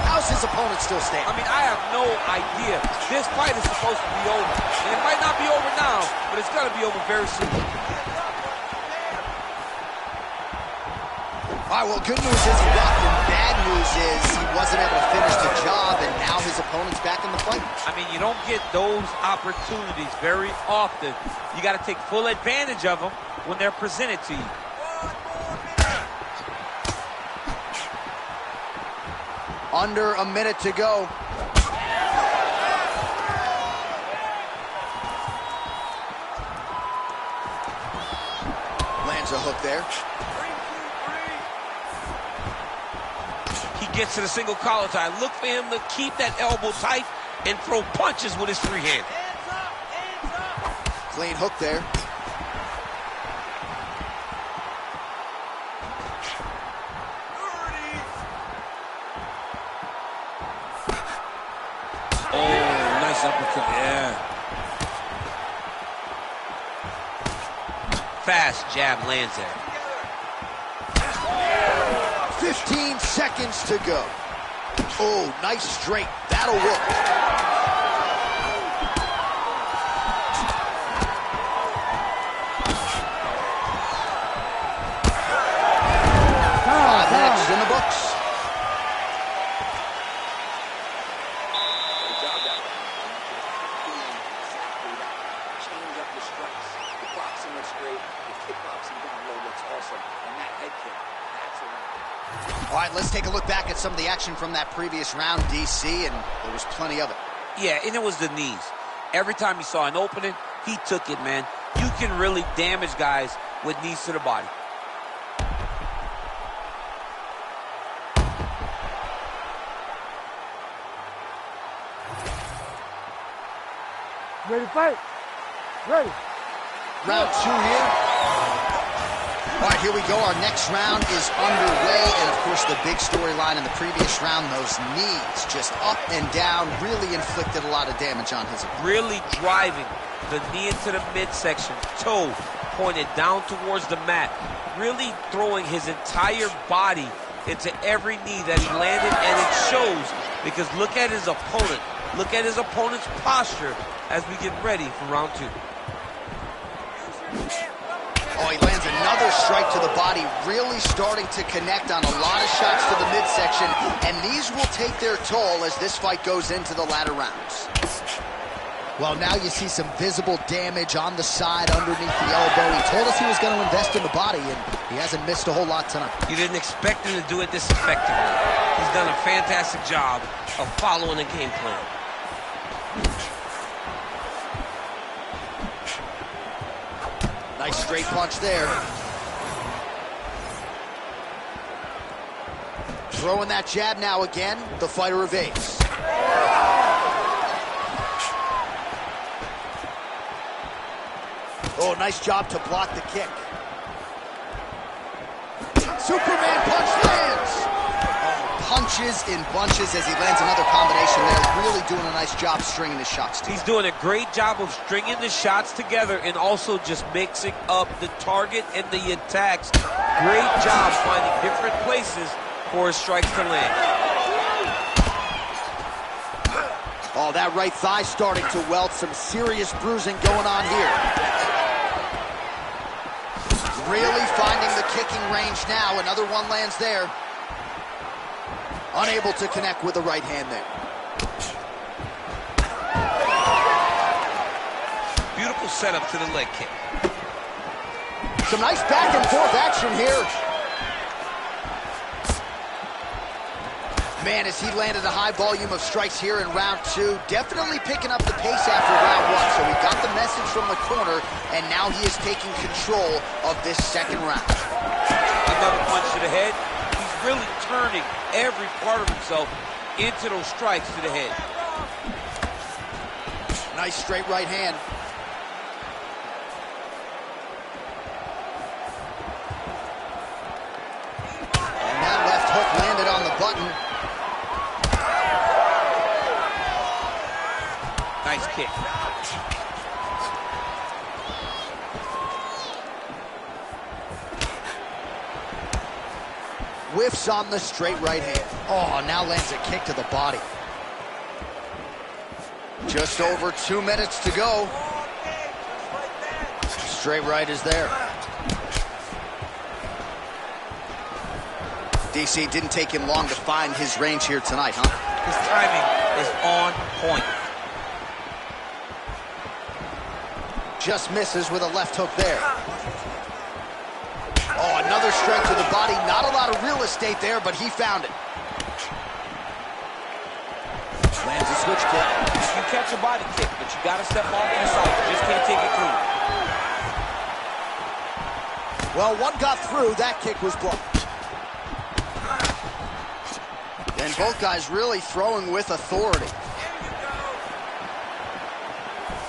How's his opponent still standing? I mean, I have no idea. This fight is supposed to be over. And it might not be over now, but it's going to be over very soon. All right, well, good news is he rocked him. Bad news is he wasn't able to finish the job, and now his opponent's back in the fight. I mean, you don't get those opportunities very often. You got to take full advantage of them when they're presented to you. Under a minute to go. Lands a hook there. He gets to the single collar tie. Look for him to keep that elbow tight and throw punches with his free hand. Clean hook there. Oh, nice uppercut, yeah. fast jab lands there. 15 seconds to go. Oh, nice straight. That'll work. Five minutes in the books. Change up the strikes. The boxing looks great. The kickboxing down low looks awesome. And that head kick, that's a win. All right, let's take a look back at some of the action from that previous round, DC, and there was plenty of it. Yeah, and it was the knees. Every time he saw an opening, he took it, man. You can really damage guys with knees to the body. Ready to fight? Ready. Round two here. All right, here we go. Our next round is underway. And, of course, the big storyline in the previous round, those knees just up and down, really inflicted a lot of damage on his opponent. Really driving the knee into the midsection, toe pointed down towards the mat, really throwing his entire body into every knee that he landed, and it shows because look at his opponent. Look at his opponent's posture as we get ready for round two. Oh, he lands another strike to the body, really starting to connect on a lot of shots to the midsection, and these will take their toll as this fight goes into the latter rounds. Well, now you see some visible damage on the side underneath the elbow. He told us he was going to invest in the body, and he hasn't missed a whole lot tonight. You didn't expect him to do it this effectively. He's done a fantastic job of following the game plan. Nice straight punch there. Throwing that jab now again. The fighter evades. Oh, nice job to block the kick. Superman punch lands. Oh, punches in bunches as he lands another combination there. Really doing a nice job stringing his shots together. He's doing a great job of stringing the shots together and also just mixing up the target and the attacks. Great job finding different places for his strikes to land. Oh, that right thigh starting to welt. Some serious bruising going on here. Really finding the kicking range now. Another one lands there. Unable to connect with the right hand there. Beautiful setup to the leg kick. Some nice back and forth action here. Man, as he landed a high volume of strikes here in round two, definitely picking up the pace after round one. So we got the message from the corner, and now he is taking control of this second round. Another punch to the head. He's really turning every part of himself into those strikes to the head. Nice straight right hand. And that left hook landed on the button. Nice kick. Whiffs on the straight right hand. Oh, now lands a kick to the body. Just over 2 minutes to go. Straight right is there. DC, didn't take him long to find his range here tonight, huh? His timing is on point. Just misses with a left hook there. Oh, another strike to the body. Not a lot of real estate there, but he found it. Lands a switch kick. You catch a body kick, but you got to step off to the side. You just can't take it clean. Well, one got through. That kick was blocked. And both guys really throwing with authority.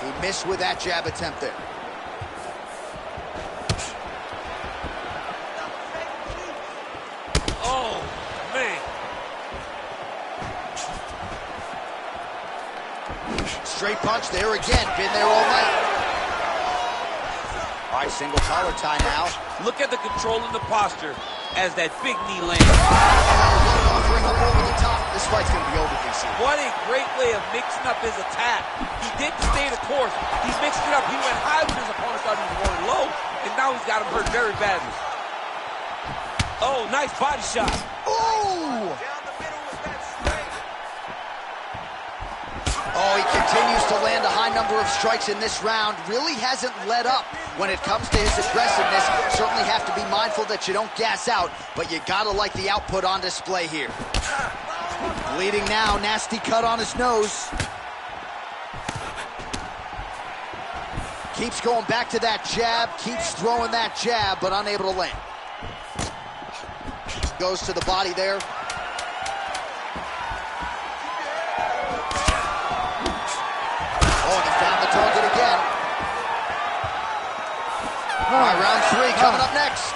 He missed with that jab attempt there. Oh, man. Straight punch there again. Been there all night. All All right, single collar tie now. Look at the control and the posture as that big knee lands. Offering up over the top. This fight's going to be over, DC. What a great way of mixing up his attack. He didn't stay the course. He mixed it up. He went high when his opponent thought he was going low, and now he's got him hurt very badly. Oh, nice body shot. Ooh! Oh, he continues to land a high number of strikes in this round. Really hasn't let up when it comes to his aggressiveness. Certainly have to be mindful that you don't gas out, but you gotta like the output on display here. Bleeding now, nasty cut on his nose. Keeps going back to that jab, keeps throwing that jab, but unable to land. Goes to the body there. Oh, and he found the target again. All right, round 3 coming up next.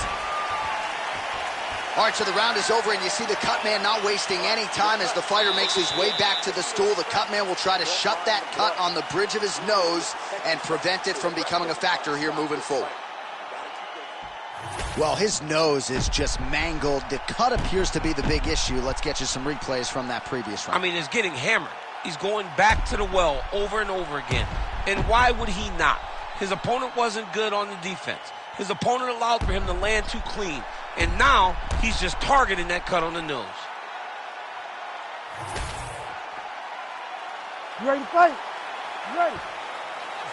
All right, so the round is over, and you see the cut man not wasting any time as the fighter makes his way back to the stool. The cut man will try to shut that cut on the bridge of his nose and prevent it from becoming a factor here moving forward. Well, his nose is just mangled. The cut appears to be the big issue. Let's get you some replays from that previous round. I mean, it's getting hammered. He's going back to the well over and over again. And why would he not? His opponent wasn't good on the defense. His opponent allowed for him to land too clean. And now he's just targeting that cut on the nose. You ready to fight? You ready?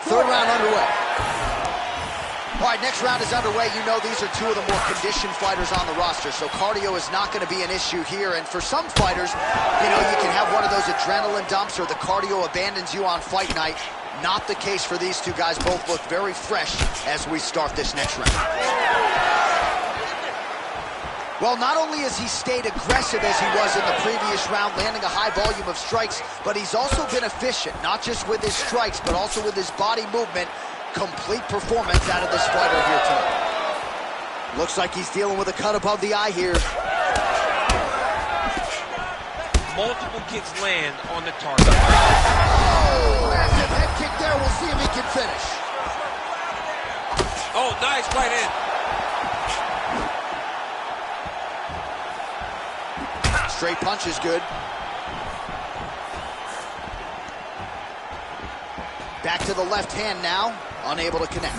Third round underway. All right, next round is underway. You know these are two of the more conditioned fighters on the roster, so cardio is not going to be an issue here. And for some fighters, you know, you can have one of those adrenaline dumps or the cardio abandons you on fight night. Not the case for these two guys. Both look very fresh as we start this next round. Well, not only has he stayed aggressive as he was in the previous round, landing a high volume of strikes, but he's also been efficient, not just with his strikes, but also with his body movement. Complete performance out of this fighter here tonight. Looks like he's dealing with a cut above the eye here. Multiple kicks land on the target. Oh, massive head kick there. We'll see if he can finish. Oh, nice right in. Straight punch is good. Back to the left hand now. Unable to connect.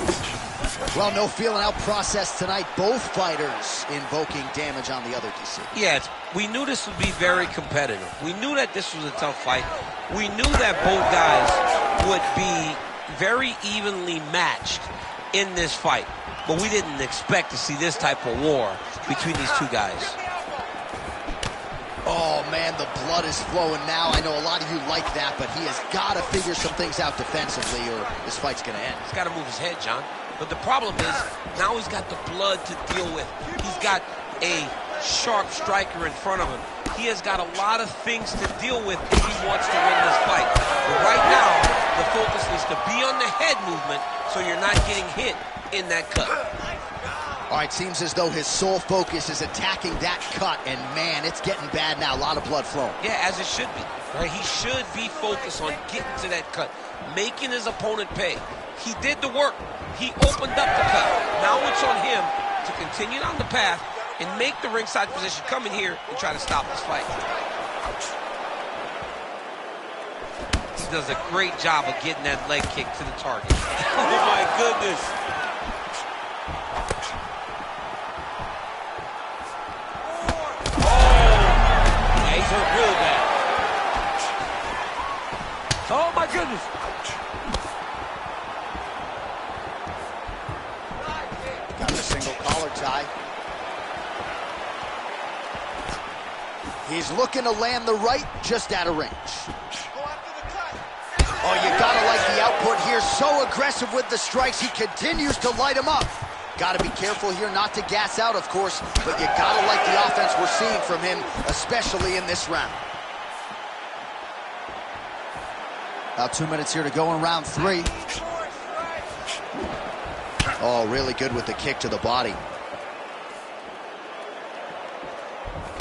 Well, no feeling out process tonight. Both fighters invoking damage on the other, DC. Yes, we knew this would be very competitive. We knew that this was a tough fight. We knew that both guys would be very evenly matched in this fight. But we didn't expect to see this type of war between these two guys. Oh, man, the blood is flowing now. I know a lot of you like that, but he has got to figure some things out defensively or this fight's going to end. He's got to move his head, John. But the problem is, now he's got the blood to deal with. He's got a sharp striker in front of him. He has got a lot of things to deal with if he wants to win this fight. But right now, the focus needs to be on the head movement so you're not getting hit in that cut. All right, seems as though his sole focus is attacking that cut, and man, it's getting bad now. A lot of blood flowing. Yeah, as it should be. Right? He should be focused on getting to that cut, making his opponent pay. He did the work. He opened up the cut. Now it's on him to continue down the path and make the ringside position, come in here and try to stop this fight. He does a great job of getting that leg kick to the target. Oh my goodness. Real bad. Oh my goodness. Got the single collar tie. He's looking to land the right, just out of range. Oh, you gotta like the output here. So aggressive with the strikes. He continues to light him up. Got to be careful here not to gas out, of course, but you got to like the offense we're seeing from him, especially in this round. About 2 minutes here to go in round 3. Oh, really good with the kick to the body.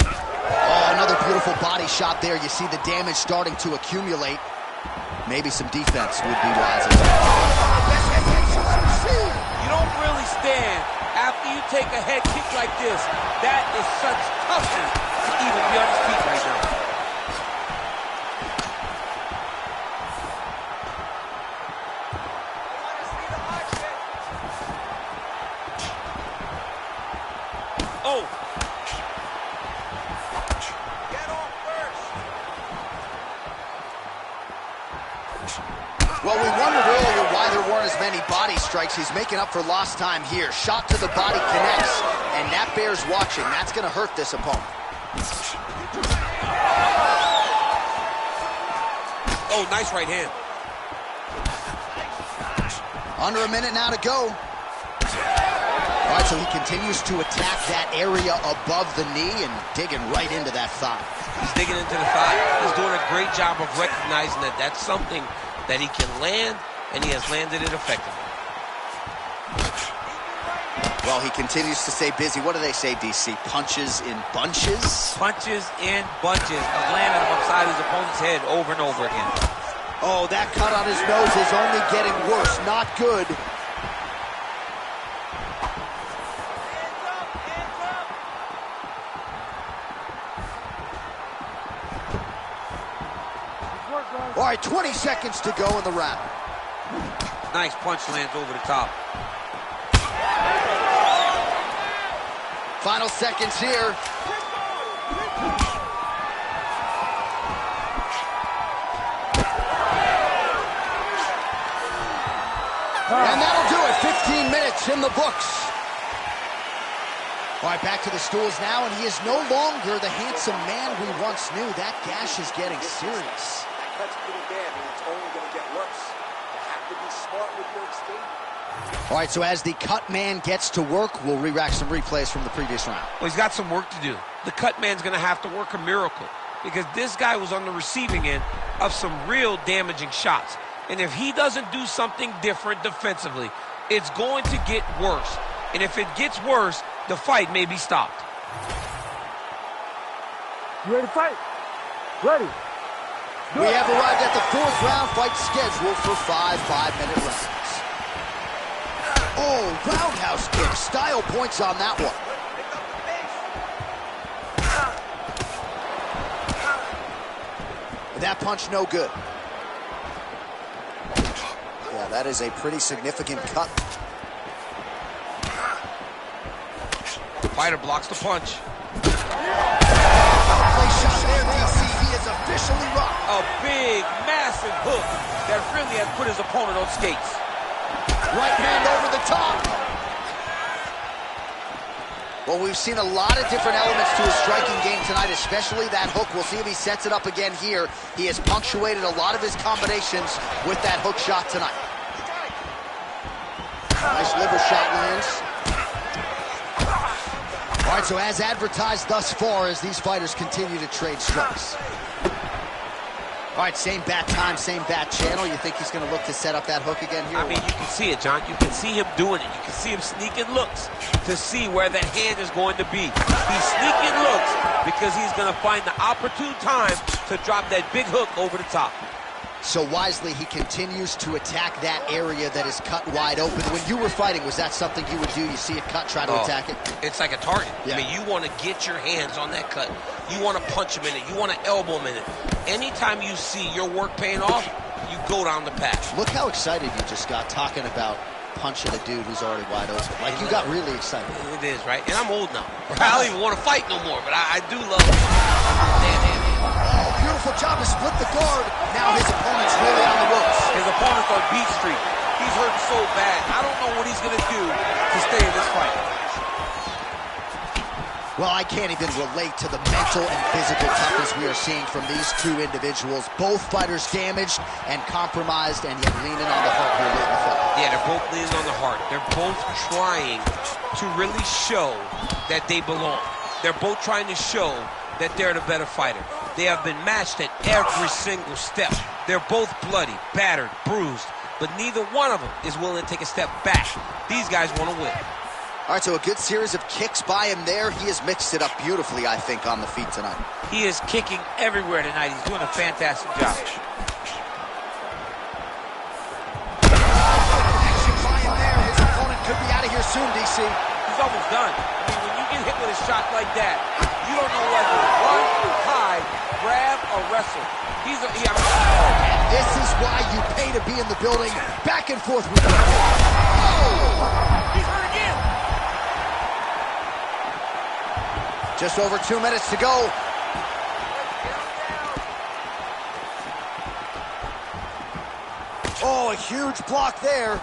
Oh, another beautiful body shot there. You see the damage starting to accumulate. Maybe some defense would be wise. You don't really go. Get off first. Well, we wondered earlier why there weren't as many body strikes. He's making up for lost time here. Shot to the body connects, and that bears watching. That's going to hurt this opponent. Oh, nice right hand. Under a minute now to go. All right, so he continues to attack that area above the knee and digging right into that thigh. He's digging into the thigh. He's doing a great job of recognizing that that's something that he can land, and he has landed it effectively. Well, he continues to stay busy. What do they say, DC? Punches in bunches? Punches in bunches. He's landing them upside his opponent's head over and over again. Oh, that cut on his nose is only getting worse. Not good. All right, 20 seconds to go in the round. Nice punch lands over the top. Final seconds here. And that'll do it. 15 minutes in the books. All right, back to the stools now, and he is no longer the handsome man we once knew. That gash is getting serious. That cut's pretty bad, and it's only going to get worse. You have to be smart with your escape. All right, so as the cut man gets to work, we'll re-rack some replays from the previous round. Well, he's got some work to do. The cut man's going to have to work a miracle because this guy was on the receiving end of some real damaging shots. And if he doesn't do something different defensively, it's going to get worse. And if it gets worse, the fight may be stopped. You ready to fight? Ready. We have arrived at the fourth round fight scheduled for 5 5-minute rounds. Oh, roundhouse kick. Style points on that one. That punch no good. Yeah, that is a pretty significant cut. The fighter blocks the punch. Place shot there, DC. He is officially rocked. A big, massive hook that really has put his opponent on skates. Right hand over the top. Well, we've seen a lot of different elements to his striking game tonight, especially that hook. We'll see if he sets it up again here. He has punctuated a lot of his combinations with that hook shot tonight. Nice liver shot lands. All right, so as advertised thus far, as these fighters continue to trade strikes. All right, same bat time, same bat channel. You think he's going to look to set up that hook again here? I mean, you can see it, John. You can see him doing it. You can see him sneaking looks to see where that hand is going to be. He's sneaking looks because he's going to find the opportune time to drop that big hook over the top. So wisely, he continues to attack that area that is cut wide open. When you were fighting, was that something you would do? You see it cut, try to attack it? It's like a target. Yeah. I mean, you want to get your hands on that cut. You want to punch him in it. You want to elbow him in it. Anytime you see your work paying off, you go down the path. Look how excited you just got talking about punching a dude who's already wide open. Like, you got really excited. It is, right? And I'm old now. I don't even want to fight no more, but I do love it. Oh, beautiful job to split the guard. Now his opponent's really on the ropes. His opponent's on beat street. He's hurt so bad. I don't know what he's going to do to stay in this fight. Well, I can't even relate to the mental and physical toughness we are seeing from these two individuals. Both fighters damaged and compromised, and yet leaning on the heart here late in the fight. Yeah, they're both leaning on the heart. They're both trying to really show that they belong. They're both trying to show that they're the better fighter. They have been matched at every single step. They're both bloody, battered, bruised, but neither one of them is willing to take a step back. These guys want to win. All right, so a good series of kicks by him there. He has mixed it up beautifully, I think, on the feet tonight. He is kicking everywhere tonight. He's doing a fantastic job. Action by him there. His opponent could be out of here soon, DC. He's almost done. I mean, when you get hit with a shot like that, you don't know whether to run, hide, grab, or wrestle. And this is why you pay to be in the building. Back and forth we go. Oh! He's hurt again. Just over 2 minutes to go. Oh, a huge block there.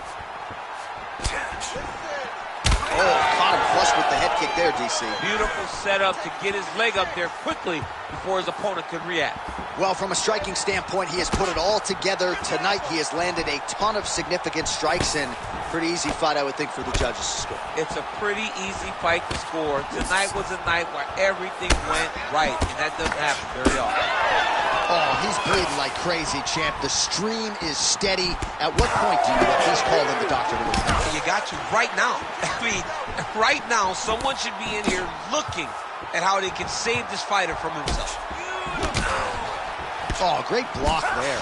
Oh, caught him flush with the head kick there, DC. Beautiful setup to get his leg up there quickly before his opponent could react. Well, from a striking standpoint, he has put it all together tonight. He has landed a ton of significant strikes, and pretty easy fight, I would think, for the judges to score. It's a pretty easy fight to score. Tonight was a night where everything went right, and that doesn't happen very often. Oh, he's bleeding like crazy, champ. The stream is steady. At what point do you at least call in the doctor to look at? You got to right now. I mean, right now, someone should be in here looking at how they can save this fighter from himself. Oh, great block there.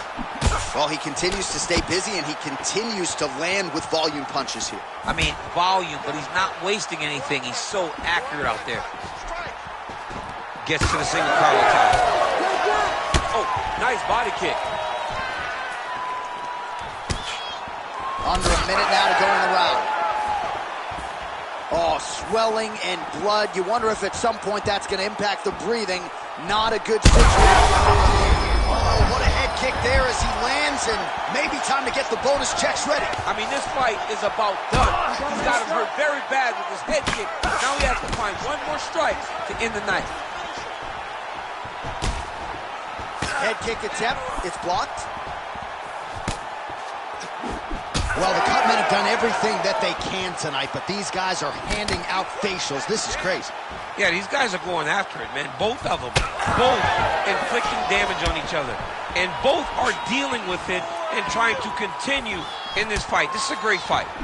Well, he continues to stay busy, and he continues to land with volume punches here. I mean, volume, but he's not wasting anything. He's so accurate out there. Gets to the single collar tie. Oh, nice body kick. Under a minute now to go in the round. Oh, swelling and blood. You wonder if at some point that's going to impact the breathing. Not a good situation. Oh, what a head kick there as he lands, and maybe time to get the bonus checks ready. I mean, this fight is about done. He's got him hurt very bad with his head kick. Now he has to find one more strike to end the night. Head kick attempt. It's blocked. Well, the Cutmen have done everything that they can tonight, but these guys are handing out facials. This is crazy. Yeah, these guys are going after it, man. Both of them. Both inflicting damage on each other. And both are dealing with it and trying to continue in this fight. This is a great fight. Oh,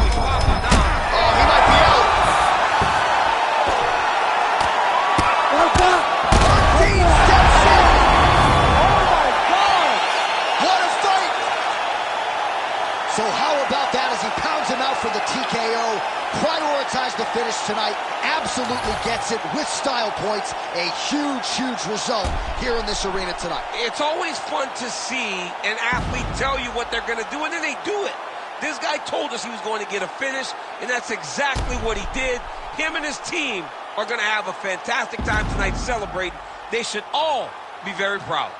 he's wobbling down. Oh, he might be out. Dean steps in. Oh my God! What a fight! So how about that as he pounds him out for the TKO? Prioritized the finish tonight. Absolutely gets it with style points. A huge, huge result here in this arena tonight. It's always fun to see an athlete tell you what they're going to do, and then they do it. This guy told us he was going to get a finish, and that's exactly what he did. Him and his team are going to have a fantastic time tonight celebrating. They should all be very proud.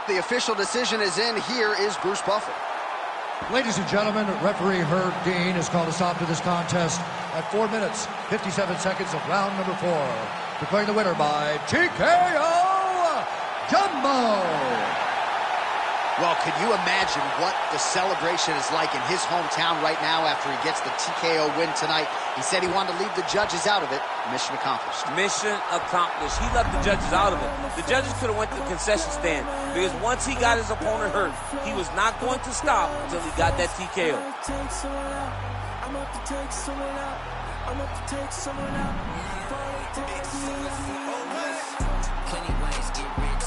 The official decision is in. Here is Bruce Buffer. Ladies and gentlemen, referee Herb Dean has called a stop to this contest at 4 minutes, 57 seconds of round number 4. Declaring the winner by TKO, Jumbo. Well, could you imagine what the celebration is like in his hometown right now after he gets the TKO win tonight? He said he wanted to leave the judges out of it. Mission accomplished. Mission accomplished. He left the judges out of it. The judges could have went to the concession stand because once he got his opponent hurt, he was not going to stop until he got that TKO. Plenty ways get rich.